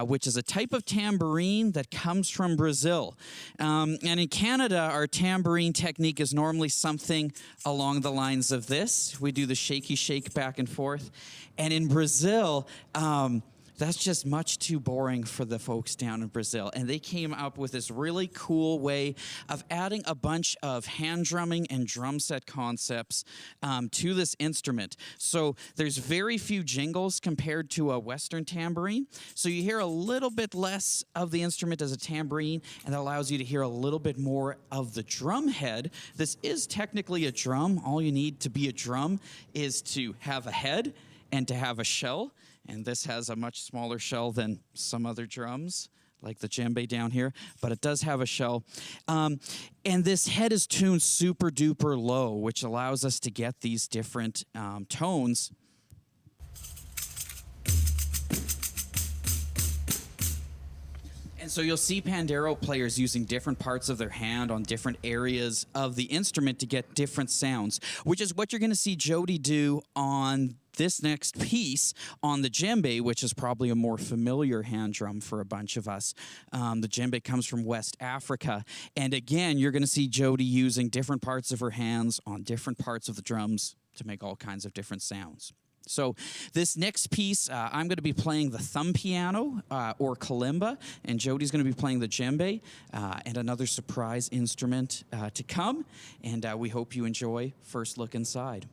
which is a type of tambourine that comes from Brazil. And in Canada, our tambourine technique is normally something along the lines of this. We do the shaky shake back and forth. And in Brazil, that's just much too boring for the folks down in Brazil. And they came up with this really cool way of adding a bunch of hand drumming and drum set concepts to this instrument. So there's very few jingles compared to a Western tambourine. So you hear a little bit less of the instrument as a tambourine, and that allows you to hear a little bit more of the drum head. This is technically a drum. All you need to be a drum is to have a head and to have a shell. And this has a much smaller shell than some other drums, like the djembe down here, but it does have a shell. And this head is tuned super duper low, which allows us to get these different tones. And so you'll see pandero players using different parts of their hand on different areas of the instrument to get different sounds, which is what you're going to see Jody do on this next piece on the djembe, which is probably a more familiar hand drum for a bunch of us. The djembe comes from West Africa. And again, you're going to see Jody using different parts of her hands on different parts of the drums to make all kinds of different sounds. So this next piece, I'm going to be playing the thumb piano, or kalimba, and Jody's going to be playing the djembe, and another surprise instrument to come. And we hope you enjoy First Look Inside.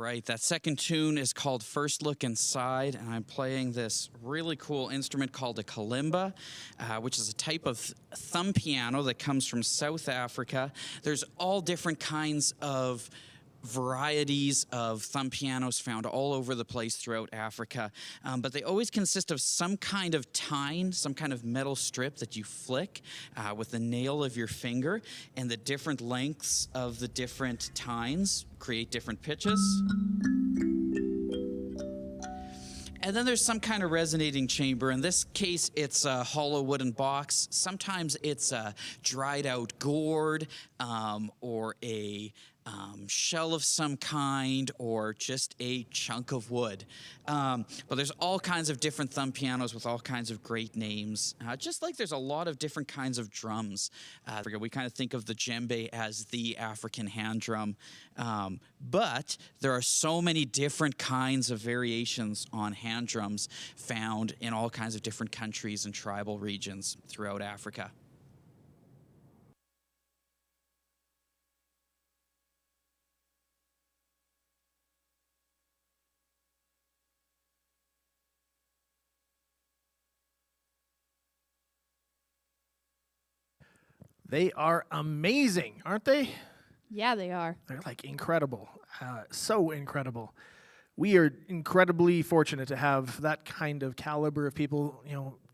right, that second tune is called First Look Inside, and I'm playing this really cool instrument called a kalimba, which is a type of thumb piano that comes from South Africa. There's all different kinds of varieties of thumb pianos found all over the place throughout Africa, but they always consist of some kind of tine, some kind of metal strip that you flick with the nail of your finger, and the different lengths of the different tines create different pitches. And then there's some kind of resonating chamber. In this case, it's a hollow wooden box. Sometimes it's a dried out gourd or a shell of some kind, or just a chunk of wood. But there's all kinds of different thumb pianos with all kinds of great names. Just like there's a lot of different kinds of drums. We kind of think of the djembe as the African hand drum. But there are so many different kinds of variations on hand drums found in all kinds of different countries and tribal regions throughout Africa. They are amazing, aren't they? Yeah, they are. They're like incredible, so incredible. We are incredibly fortunate to have that kind of caliber of people,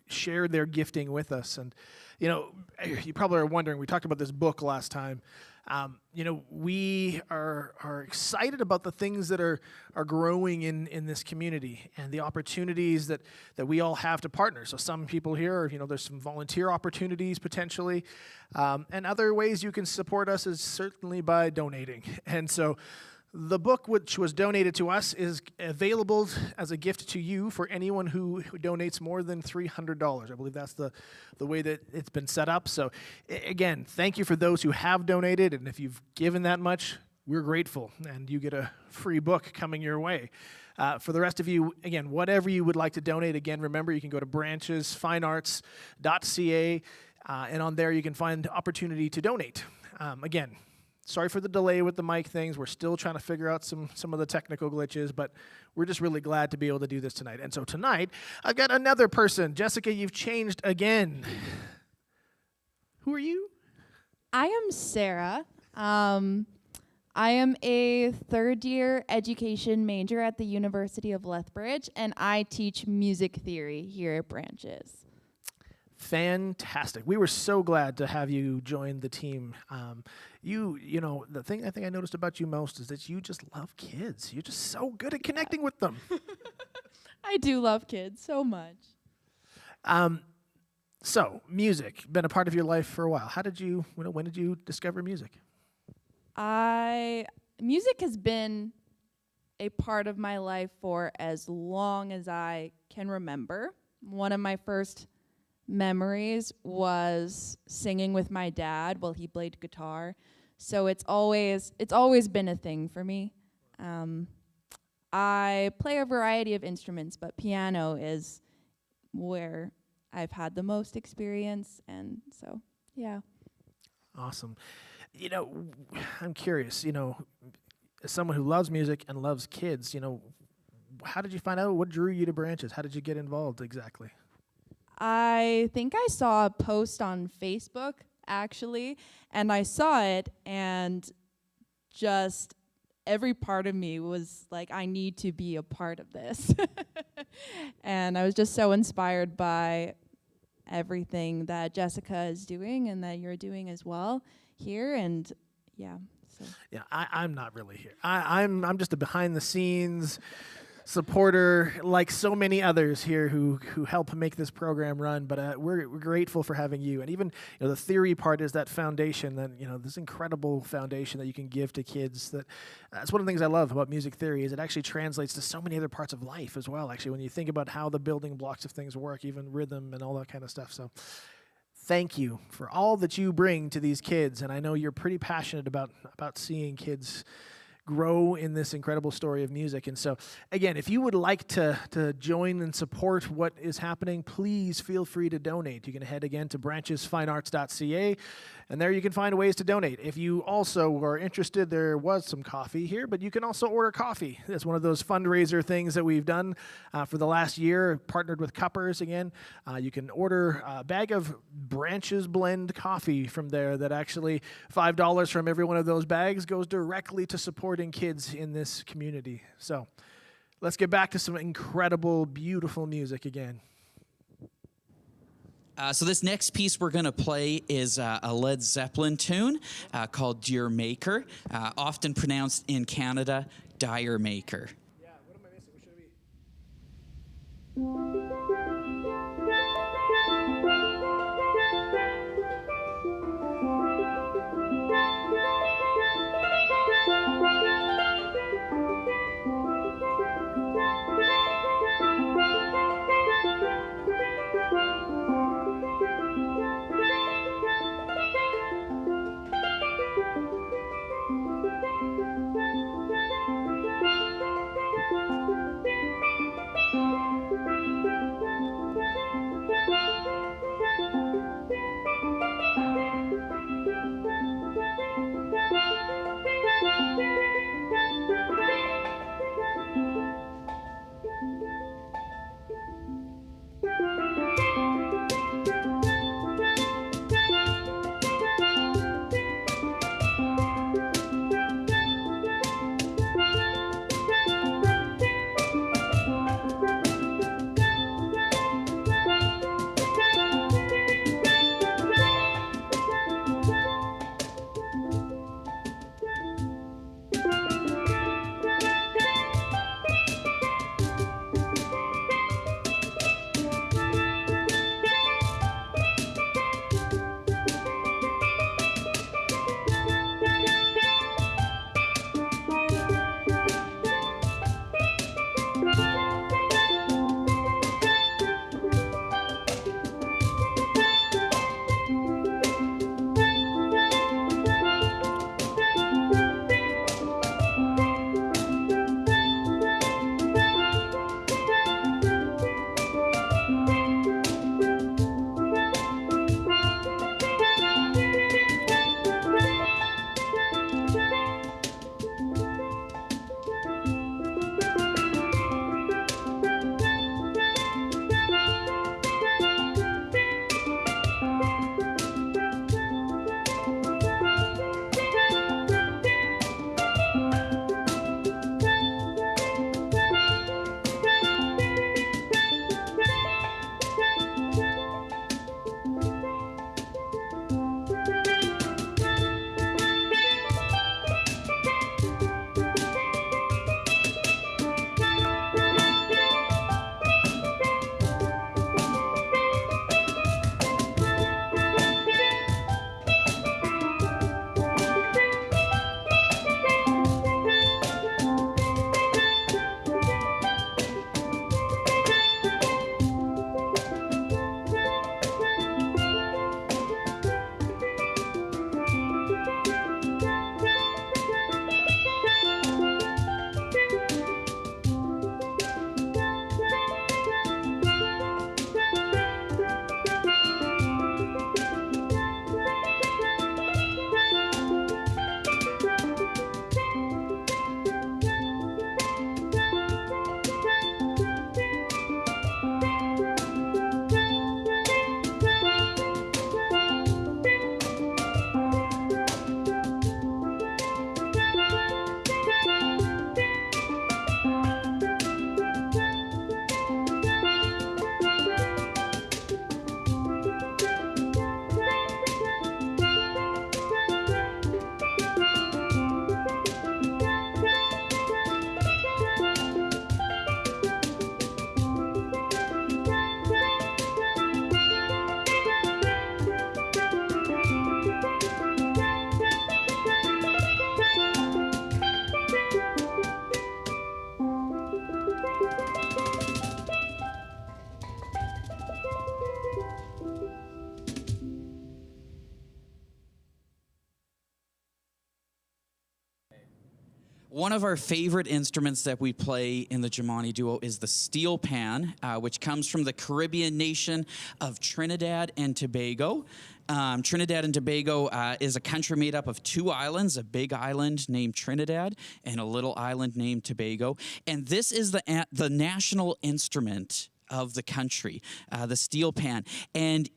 share their gifting with us. And, you probably are wondering, we talked about this book last time. We are excited about the things that are growing in this community and the opportunities that we all have to partner. So some people here, there's some volunteer opportunities potentially, and other ways you can support us is certainly by donating. And so the book, which was donated to us, is available as a gift to you for anyone who donates more than $300. I believe that's the way that it's been set up. So, again, thank you for those who have donated, and if you've given that much, we're grateful, and you get a free book coming your way. For the rest of you, again, whatever you would like to donate, again, remember you can go to branchesfinearts.ca, and on there you can find opportunity to donate. Again, sorry for the delay with the mic things. We're still trying to figure out some of the technical glitches, but we're just really glad to be able to do this tonight. And so tonight, I've got another person. Jessica, you've changed again. Who are you? I am Sarah. I am a third-year education major at the University of Lethbridge, and I teach music theory here at Branches. Fantastic. We were so glad to have you join the team. The thing I think I noticed about you most is that you just love kids. You're just so good at connecting with them. I do love kids so much. So, music, been a part of your life for a while. When did you discover music? Music has been a part of my life for as long as I can remember. One of my first memories was singing with my dad while he played guitar. So it's always been a thing for me. I play a variety of instruments, but piano is where I've had the most experience, and so yeah. Awesome. I'm curious, as someone who loves music and loves kids, how did you find out? What drew you to Branches? How did you get involved exactly? I think I saw a post on Facebook, actually, and I saw it, and just every part of me was like, I need to be a part of this. And I was just so inspired by everything that Jessica is doing and that you're doing as well here, and yeah. So. Yeah, I'm not really here. I'm just a behind-the-scenes supporter, like so many others here who help make this program run. But we're grateful for having you. And even the theory part is that foundation, that this incredible foundation that you can give to kids. That's one of the things I love about music theory, is it actually translates to so many other parts of life as well. Actually, when you think about how the building blocks of things work, even rhythm and all that kind of stuff. So thank you for all that you bring to these kids. And I know you're pretty passionate about seeing kids grow in this incredible story of music. And so, again, if you would like to join and support what is happening, please feel free to donate. You can head again to branchesfinearts.ca, and there you can find ways to donate. If you also are interested, there was some coffee here, but you can also order coffee. It's one of those fundraiser things that we've done for the last year, partnered with Cuppers again. You can order a bag of Branches Blend coffee from there that actually $5 from every one of those bags goes directly to supporting kids in this community. So let's get back to some incredible, beautiful music again. So this next piece we're going to play is a Led Zeppelin tune called Dear Maker, often pronounced in Canada, Dire Maker. Yeah, what am I missing? What should it be? One of our favorite instruments that we play in the Jamani Duo is the steel pan, which comes from the Caribbean nation of Trinidad and Tobago. Trinidad and Tobago is a country made up of two islands, a big island named Trinidad and a little island named Tobago. And this is the national instrument of the country, the steel pan. And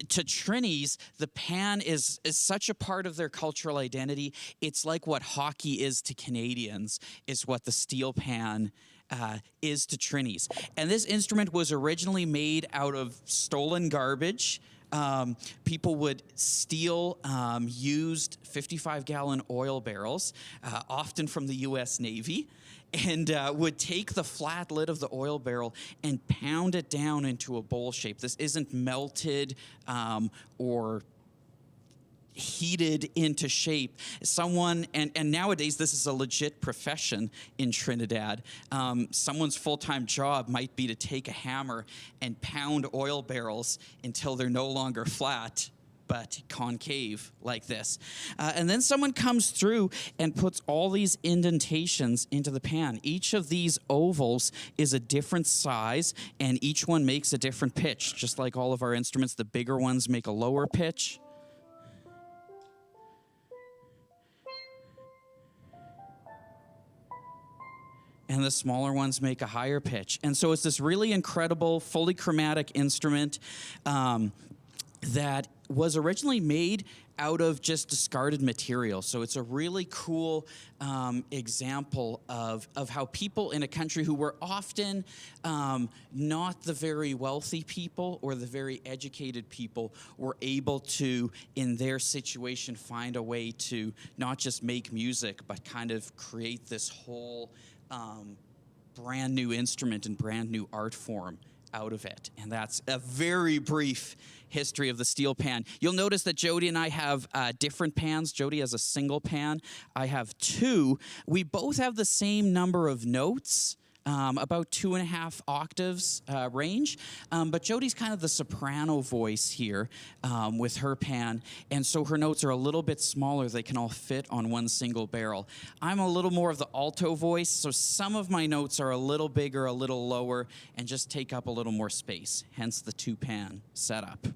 to Trinis, the pan is such a part of their cultural identity. It's like what hockey is to Canadians, is what the steel pan is to Trinis. And this instrument was originally made out of stolen garbage. People would steal used 55-gallon oil barrels, often from the U.S. Navy, and would take the flat lid of the oil barrel and pound it down into a bowl shape. This isn't melted or heated into shape. Someone, and nowadays this is a legit profession in Trinidad. Someone's full-time job might be to take a hammer and pound oil barrels until they're no longer flat, but concave like this. And then someone comes through and puts all these indentations into the pan. Each of these ovals is a different size, and each one makes a different pitch. Just like all of our instruments, the bigger ones make a lower pitch. And the smaller ones make a higher pitch. And so it's this really incredible, fully chromatic instrument that was originally made out of just discarded material. So it's a really cool example of how people in a country who were often not the very wealthy people or the very educated people were able to, in their situation, find a way to not just make music, but kind of create this whole brand new instrument and brand new art form out of it. And that's a very brief history of the steel pan. You'll notice that Jody and I have different pans. Jody has a single pan. I have two. We both have the same number of notes, about 2.5 octaves range. But Jody's kind of the soprano voice here with her pan, and so her notes are a little bit smaller. They can all fit on one single barrel. I'm a little more of the alto voice, so some of my notes are a little bigger, a little lower, and just take up a little more space, hence the two-pan setup.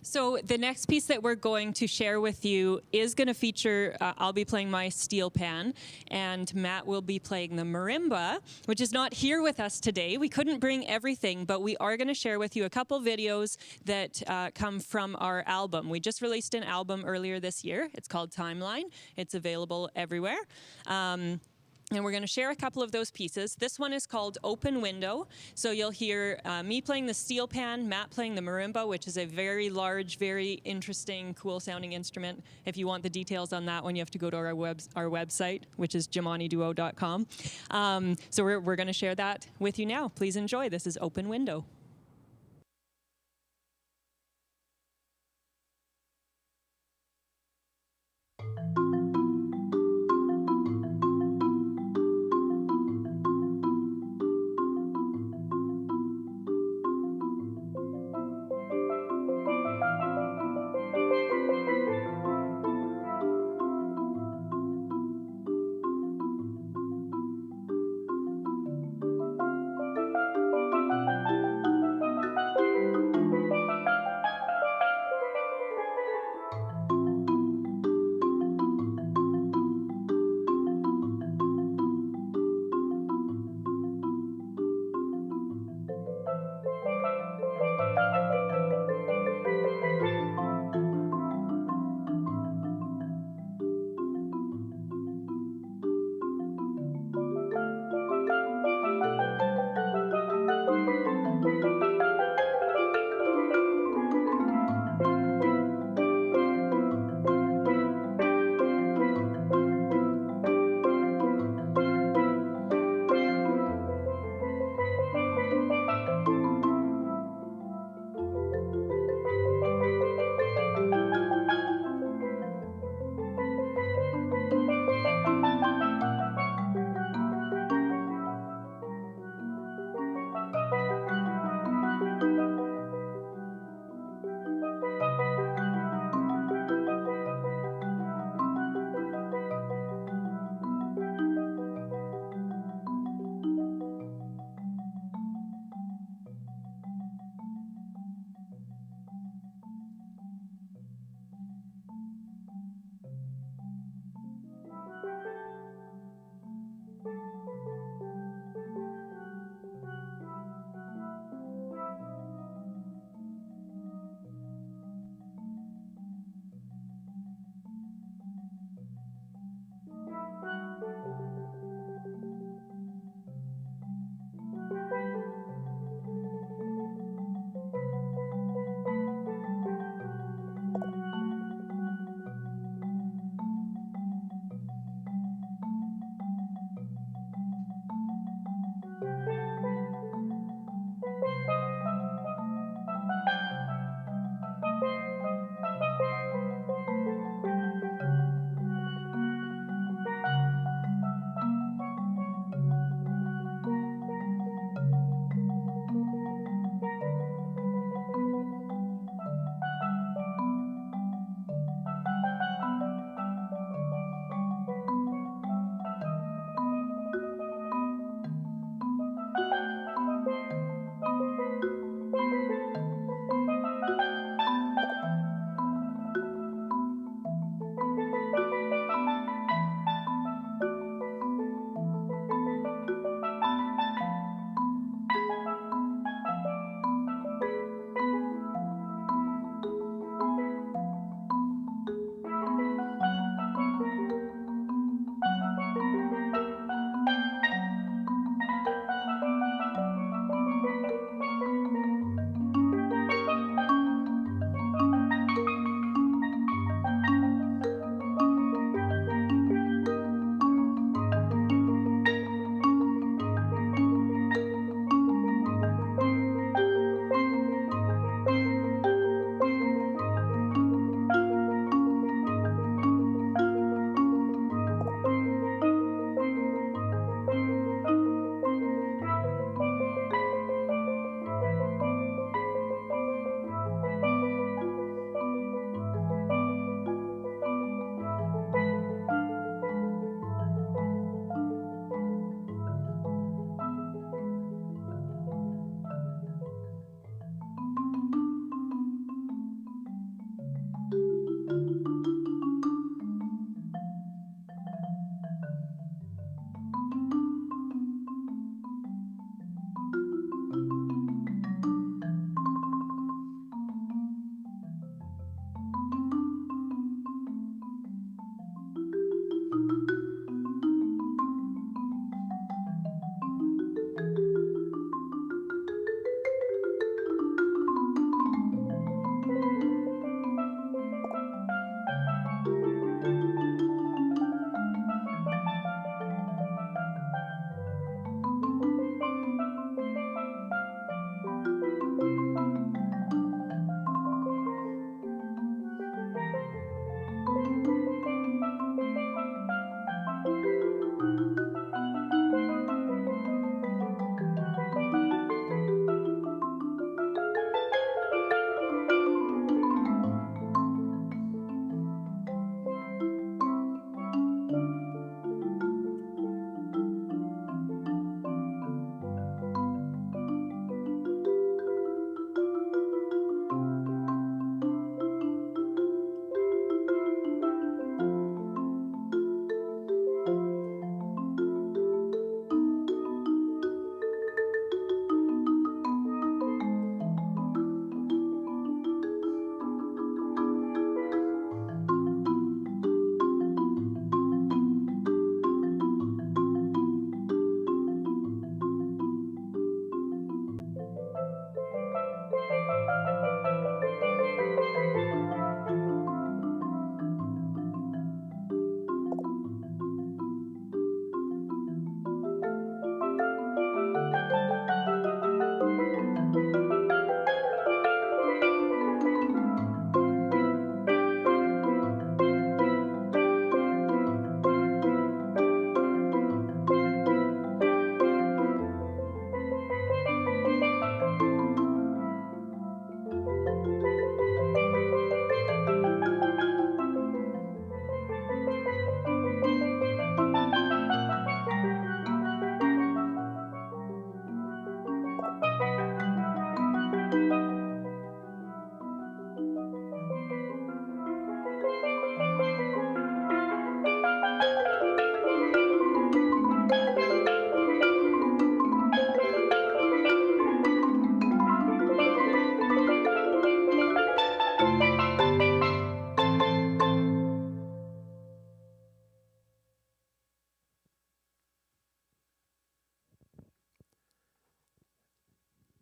So the next piece that we're going to share with you is going to feature, I'll be playing my steel pan, and Matt will be playing the marimba, which is not here with us today. We couldn't bring everything, but we are going to share with you a couple videos that come from our album. We just released an album earlier this year. It's called Timeline. It's available everywhere. And we're going to share a couple of those pieces. This one is called Open Window. So you'll hear me playing the steel pan, Matt playing the marimba, which is a very large, very interesting, cool-sounding instrument. If you want the details on that one, you have to go to our website, which is jamaniduo.com. So we're going to share that with you now. Please enjoy. This is Open Window.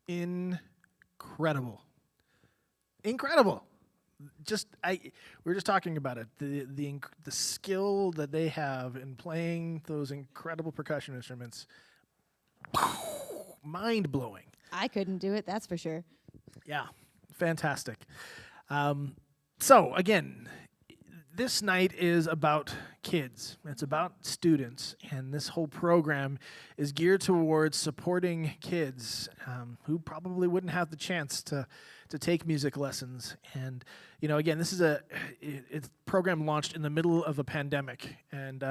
incredible. Incredible. We were just talking about it. The skill that they have in playing those incredible percussion instruments, mind blowing. I couldn't do it, that's for sure. Yeah, fantastic. So again, this night is about kids. It's about students, and this whole program is geared towards supporting kids who probably wouldn't have the chance to take music lessons. And again, this is it's a program launched in the middle of a pandemic, and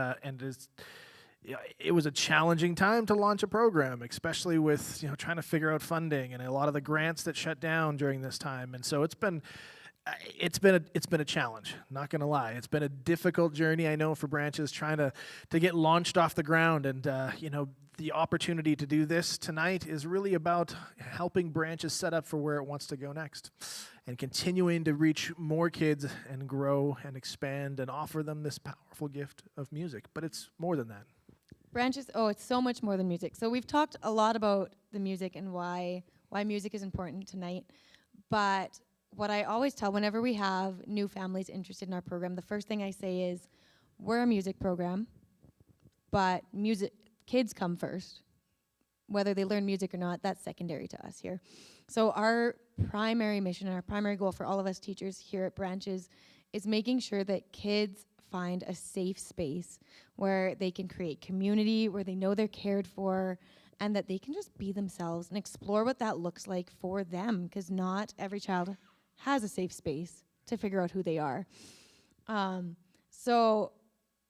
it was a challenging time to launch a program, especially with trying to figure out funding and a lot of the grants that shut down during this time. And so it's been a challenge, not gonna lie. It's been a difficult journey, I know, for Branches trying to get launched off the ground. And the opportunity to do this tonight is really about helping Branches set up for where it wants to go next, and continuing to reach more kids and grow and expand and offer them this powerful gift of music. But it's more than that. Branches, it's so much more than music. So we've talked a lot about the music and why music is important tonight. But what I always tell whenever we have new families interested in our program, the first thing I say is, we're a music program, but kids come first. Whether they learn music or not, that's secondary to us here. So our primary mission and our primary goal for all of us teachers here at Branches is making sure that kids find a safe space where they can create community, where they know they're cared for, and that they can just be themselves and explore what that looks like for them, because not every child has a safe space to figure out who they are. So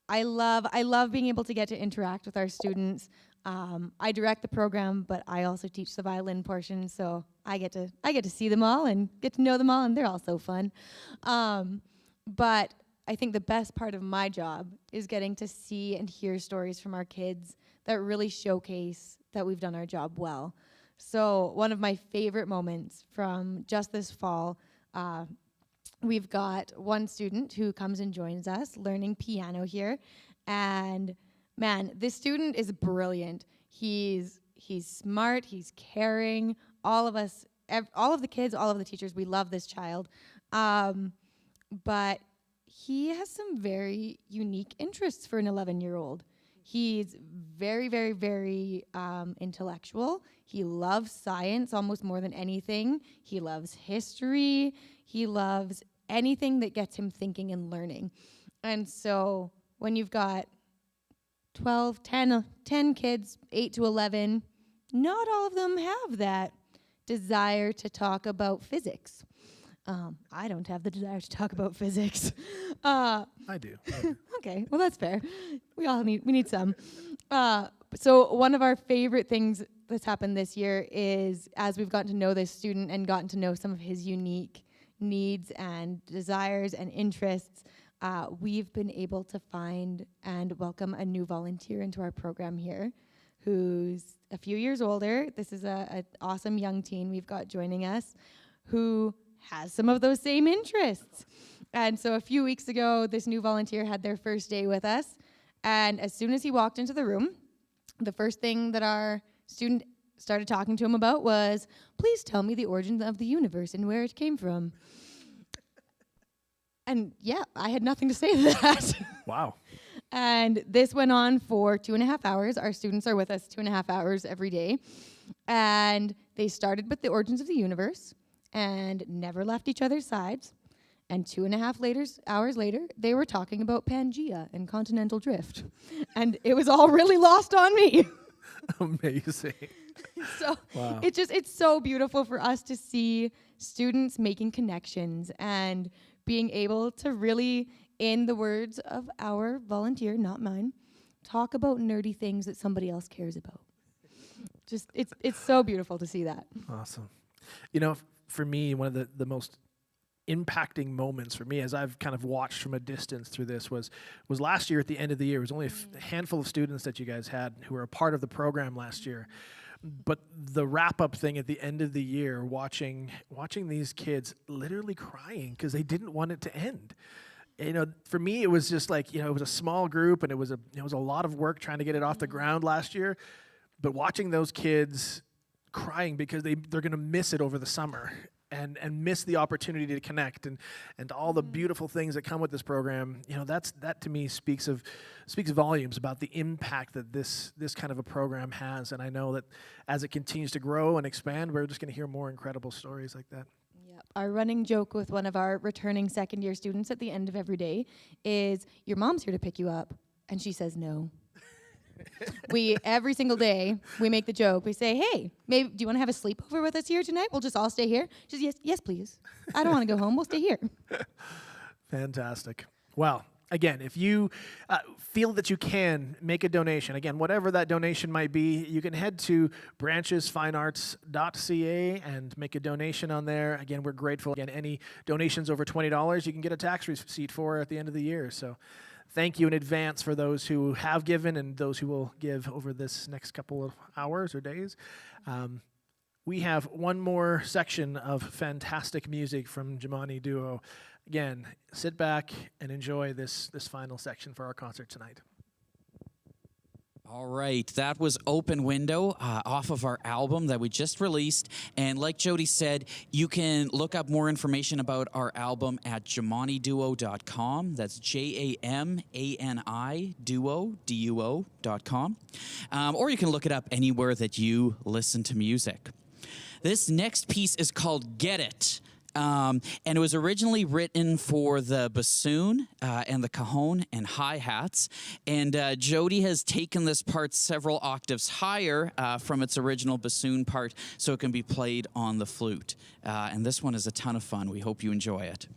I love being able to get to interact with our students. I direct the program, but I also teach the violin portion, so I get to see them all and get to know them all, and they're all so fun. But I think the best part of my job is getting to see and hear stories from our kids that really showcase that we've done our job well. So one of my favorite moments from just this fall, we've got one student who comes and joins us learning piano here. And man, this student is brilliant. He's smart, he's caring. All of us, all of the kids, all of the teachers, we love this child. But he has some very unique interests for an 11-year-old. He's very, very, very intellectual. He loves science almost more than anything. He loves history. He loves anything that gets him thinking and learning. And so when you've got 10 kids, 8 to 11, not all of them have that desire to talk about physics. I don't have the desire to talk about physics. I do. Okay, well that's fair. We need some. So one of our favorite things that's happened this year is, as we've gotten to know this student and gotten to know some of his unique needs and desires and interests, we've been able to find and welcome a new volunteer into our program here, who's a few years older. This is an awesome young teen we've got joining us, who has some of those same interests. And so a few weeks ago, this new volunteer had their first day with us. And as soon as he walked into the room, the first thing that our student started talking to him about was, please tell me the origin of the universe and where it came from. And yeah, I had nothing to say to that. Wow. And this went on for 2.5 hours. Our students are with us 2.5 hours every day. And they started with the origins of the universe and never left each other's sides. And 2.5 hours later, they were talking about Pangea and continental drift. And it was all really lost on me. Amazing. So wow. It's so beautiful for us to see students making connections and being able to really, in the words of our volunteer, not mine, talk about nerdy things that somebody else cares about. Just it's so beautiful to see that. Awesome. For me, one of the most impacting moments for me, as I've kind of watched from a distance through this, was last year at the end of the year. It was only a handful of students that you guys had who were a part of the program last year. But the wrap-up thing at the end of the year, watching these kids literally crying because they didn't want it to end. For me, it was just like, it was a small group, and it was a lot of work trying to get it off the ground last year. But watching those kids crying because they're going to miss it over the summer and miss the opportunity to connect and all the beautiful things that come with this program. That to me speaks volumes about the impact that this kind of a program has. And I know that as it continues to grow and expand, we're just going to hear more incredible stories like that. Yep. Our running joke with one of our returning second-year students at the end of every day is, your mom's here to pick you up. And she says no. Every single day, we make the joke. We say, hey, maybe, do you want to have a sleepover with us here tonight? We'll just all stay here. She says, yes, please. I don't want to go home. We'll stay here. Fantastic. Well, again, if you feel that you can make a donation, again, whatever that donation might be, you can head to branchesfinearts.ca and make a donation on there. Again, we're grateful. Again, any donations over $20, you can get a tax receipt for at the end of the year. So thank you in advance for those who have given and those who will give over this next couple of hours or days. We have one more section of fantastic music from Jamani Duo. Again, sit back and enjoy this final section for our concert tonight. All right, that was Open Window off of our album that we just released. And like Jody said, you can look up more information about our album at jamaniduo.com. That's JAMANI duo.com. Or you can look it up anywhere that you listen to music. This next piece is called Get It. And it was originally written for the bassoon and the cajon and hi-hats. And Jody has taken this part several octaves higher from its original bassoon part so it can be played on the flute. And this one is a ton of fun. We hope you enjoy it.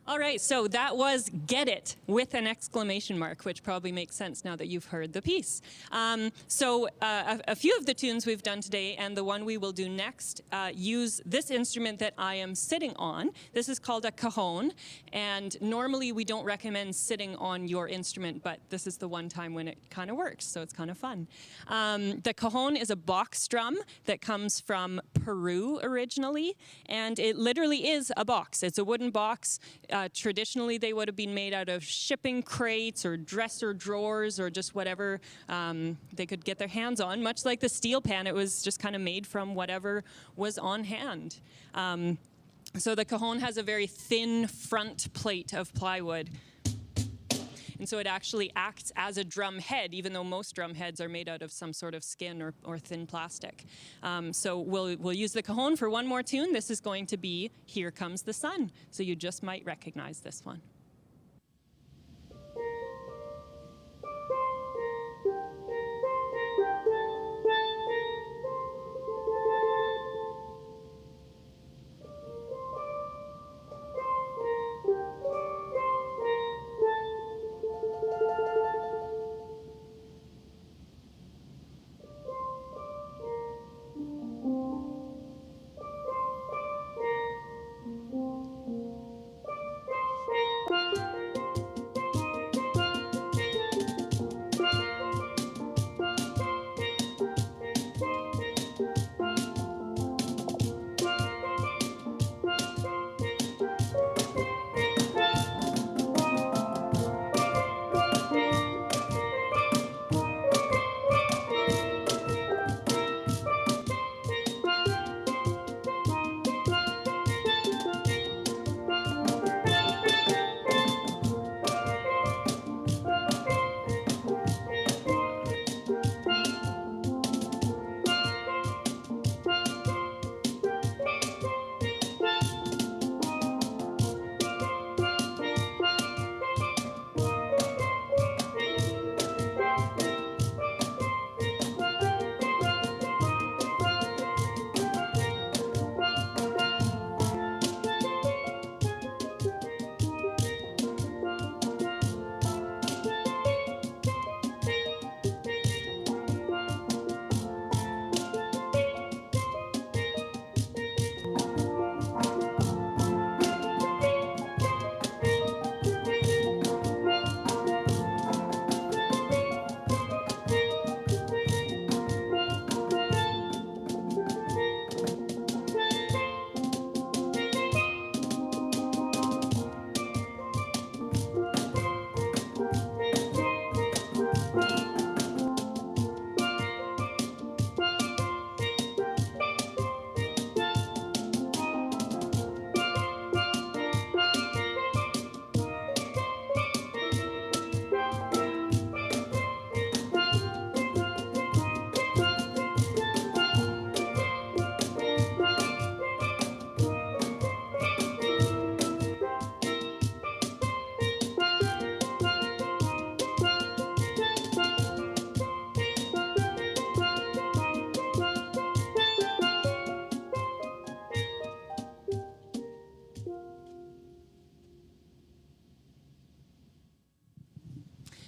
All right, so that was Get It with an exclamation mark, which probably makes sense now that you've heard the piece. A few of the tunes we've done today and the one we will do next use this instrument that I am sitting on. This is called a cajon, and normally we don't recommend sitting on your instrument, but this is the one time when it kind of works, so it's kind of fun. The cajon is a box drum that comes from Peru originally, and it literally is a box. It's a wooden box. Traditionally, they would have been made out of shipping crates or dresser drawers or just whatever they could get their hands on. Much like the steel pan, it was just kind of made from whatever was on hand. So the cajon has a very thin front plate of plywood. And so it actually acts as a drum head, even though most drum heads are made out of some sort of skin or thin plastic. So we'll use the cajon for one more tune. This is going to be Here Comes the Sun. So you just might recognize this one.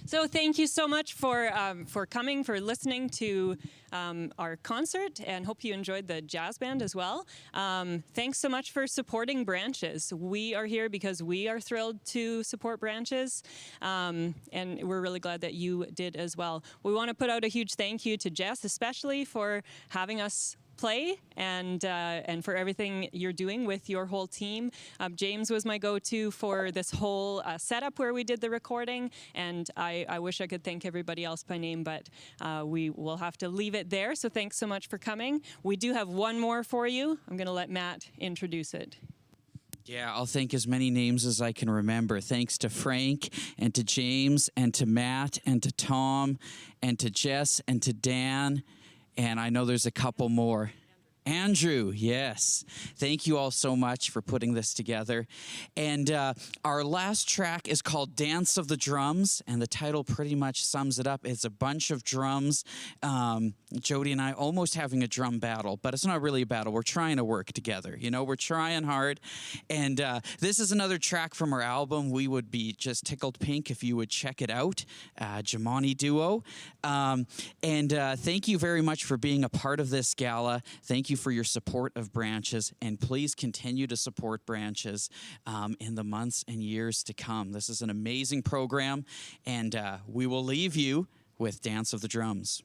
So thank you so much for coming, for listening to our concert, and hope you enjoyed the jazz band as well. Thanks so much for supporting Branches. We are here because we are thrilled to support Branches, and we're really glad that you did as well. We want to put out a huge thank you to Jess, especially for having us play and for everything you're doing with your whole team. James was my go-to for this whole setup where we did the recording, and I wish I could thank everybody else by name, but we will have to leave it there. So thanks so much for coming. We do have one more for you. I'm going to let Matt introduce it. Yeah, I'll thank as many names as I can remember. Thanks to Frank and to James and to Matt and to Tom and to Jess and to Dan. And I know there's a couple more. Andrew, yes. Thank you all so much for putting this together. And our last track is called Dance of the Drums, and the title pretty much sums it up. It's a bunch of drums. Jody and I almost having a drum battle, but it's not really a battle. We're trying to work together. You know, we're trying hard. And this is another track from our album. We would be just tickled pink if you would check it out, Jamani Duo. And thank you very much for being a part of this gala. Thank you for your support of Branches, and please continue to support Branches in the months and years to come. This is an amazing program, and we will leave you with Dance of the Drums.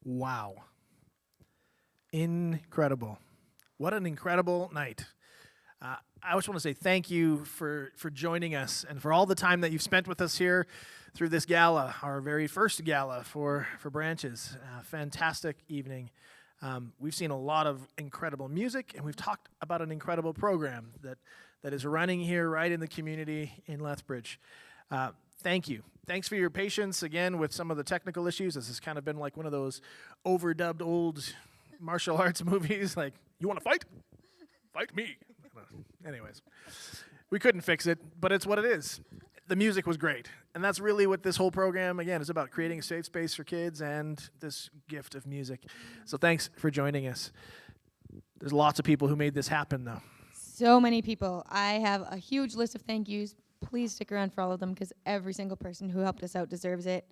Wow. Incredible. What an incredible night. I just want to say thank you for joining us and for all the time that you've spent with us here through this gala, our very first gala for Branches. Fantastic evening. We've seen a lot of incredible music, and we've talked about an incredible program that is running here right in the community in Lethbridge. Thank you. Thanks for your patience, again, with some of the technical issues. This has kind of been like one of those overdubbed old martial arts movies, like, you want to fight? Fight me. Anyways, we couldn't fix it, but it's what it is. The music was great, and that's really what this whole program, again, is about, creating a safe space for kids and this gift of music. So thanks for joining us. There's lots of people who made this happen, though. So many people. I have a huge list of thank yous. Please stick around for all of them because every single person who helped us out deserves it.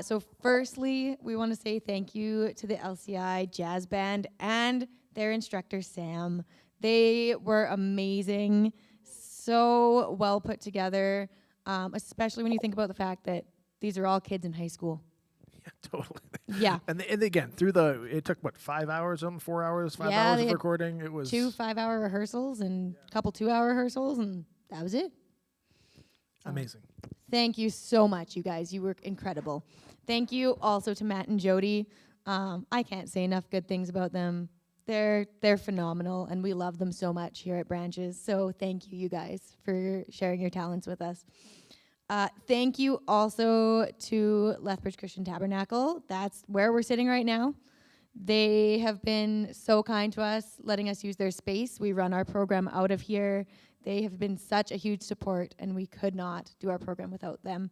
So firstly, we want to say thank you to the LCI Jazz Band and their instructor, Sam. They were amazing, so well put together, especially when you think about the fact that these are all kids in high school. Yeah, totally. Yeah. And again, it took, 5 hours, 4 hours, 5 hours of recording? It was 2 5-hour rehearsals and a couple 2-hour rehearsals, and that was it. Amazing. Thank you so much, you guys. You were incredible. Thank you also to Matt and Jody. I can't say enough good things about them. They're phenomenal, and we love them so much here at Branches. So thank you guys, for sharing your talents with us. Thank you also to Lethbridge Christian Tabernacle. That's where we're sitting right now. They have been so kind to us, letting us use their space. We run our program out of here. They have been such a huge support, and we could not do our program without them.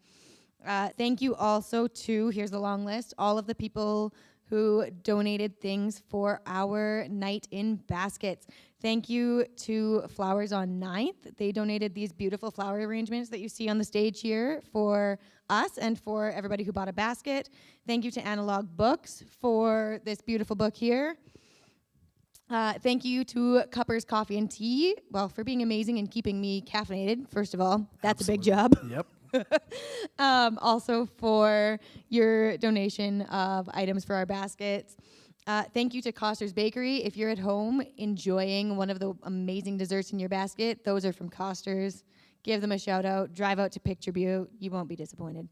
Thank you also to, here's the long list, all of the people who donated things for our night in baskets. Thank you to Flowers on 9th. They donated these beautiful flower arrangements that you see on the stage here for us and for everybody who bought a basket. Thank you to Analog Books for this beautiful book here. Thank you to Cuppers Coffee and Tea, for being amazing and keeping me caffeinated, first of all. That's Absolutely. a big job. Yep. Also for your donation of items for our baskets. Thank you to Coster's Bakery. If you're at home enjoying one of the amazing desserts in your basket, those are from Coster's. Give them a shout out. Drive out to Picture Butte. You won't be disappointed.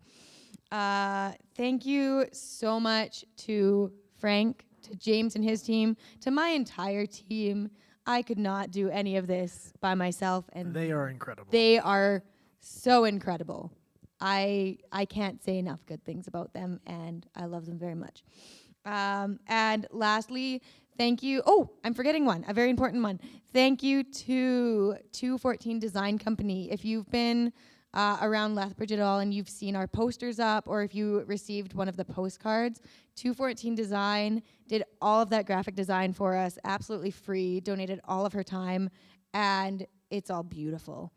Thank you so much to Frank, to James and his team, to my entire team. I could not do any of this by myself, and they are incredible. They are so incredible. I can't say enough good things about them, and I love them very much. And lastly, thank you. Oh, I'm forgetting one, a very important one. Thank you to 214 Design Company. If you've been around Lethbridge at all and you've seen our posters up, or if you received one of the postcards, 214 Design did all of that graphic design for us, absolutely free, donated all of her time, and it's all beautiful.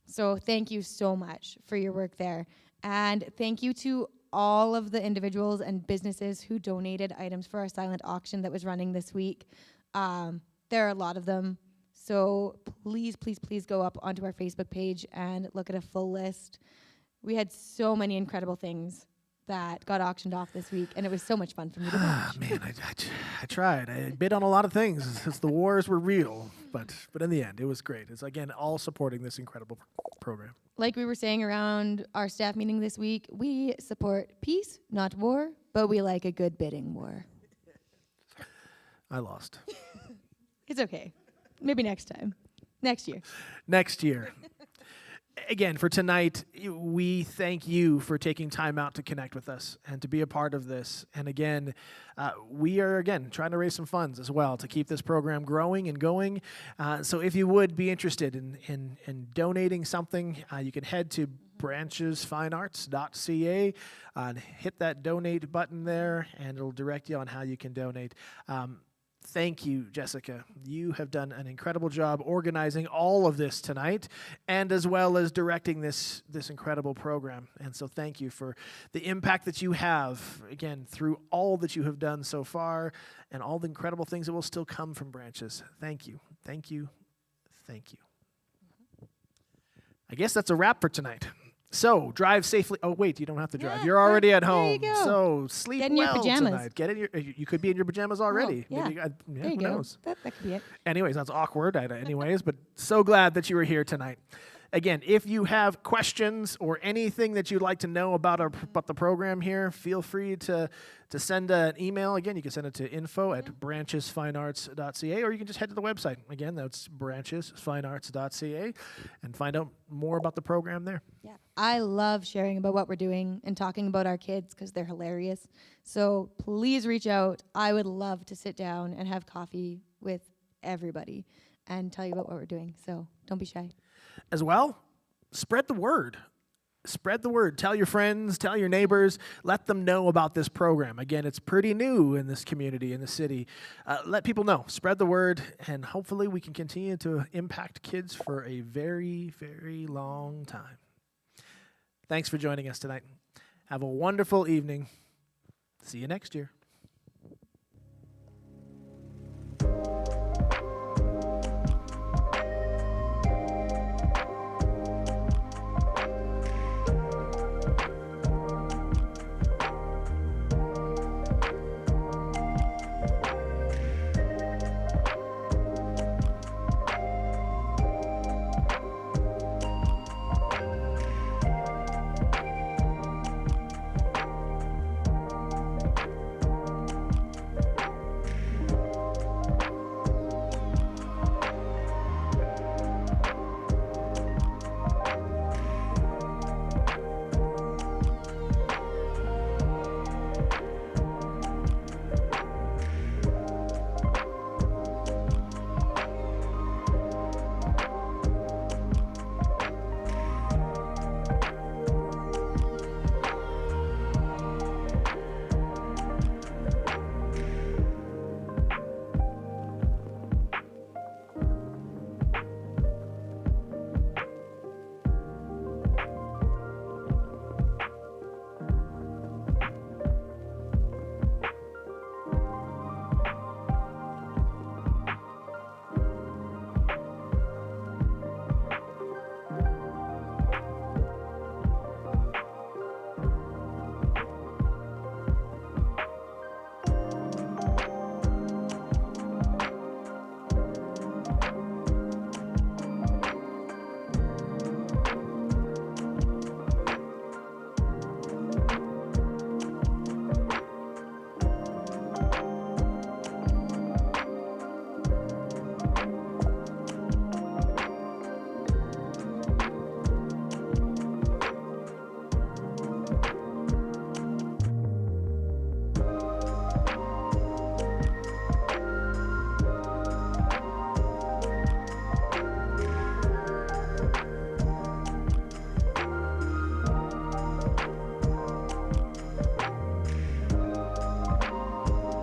So thank you so much for your work there. And thank you to all of the individuals and businesses who donated items for our silent auction that was running this week. There are a lot of them. So please, please, please go up onto our Facebook page and look at a full list. We had so many incredible things that got auctioned off this week, and it was so much fun for me to watch. Man, I tried. I bid on a lot of things since the wars were real, but in the end, it was great. It's, again, all supporting this incredible program. Like we were saying around our staff meeting this week, we support peace, not war, but we like a good bidding war. I lost. It's okay. Maybe next time. Next year. Next year. Again, for tonight, we thank you for taking time out to connect with us and to be a part of this. And again, we are, again, trying to raise some funds as well to keep this program growing and going. So if you would be interested in donating something, you can head to branchesfinearts.ca and hit that donate button there, and it'll direct you on how you can donate. Thank you, Jessica. You have done an incredible job organizing all of this tonight, and as well as directing this incredible program. And so thank you for the impact that you have, again, through all that you have done so far and all the incredible things that will still come from Branches. Thank you. Thank you. Thank you. I guess that's a wrap for tonight. So drive safely. Oh wait, you don't have to drive. Yeah, You're already at there you home. go. So sleep Get in your well pajamas. tonight. Get in your. You could be in your pajamas already. yeah. Maybe, yeah, There you who go. knows? That could be it. Anyways, that's awkward. Anyways, but so glad that you were here tonight. Again, if you have questions or anything that you'd like to know about the program here, feel free to send an email. Again, you can send it to info@branchesfinearts.ca, or you can just head to the website. Again, that's branchesfinearts.ca, and find out more about the program there. Yeah, I love sharing about what we're doing and talking about our kids because they're hilarious. So please reach out. I would love to sit down and have coffee with everybody and tell you about what we're doing. So don't be shy. As well, spread the word. Spread the word. Tell your friends, tell your neighbors, let them know about this program. Again, it's pretty new in this community, in the city. Let people know. Spread the word, and hopefully we can continue to impact kids for a very, very long time. Thanks for joining us tonight. Have a wonderful evening. See you next year.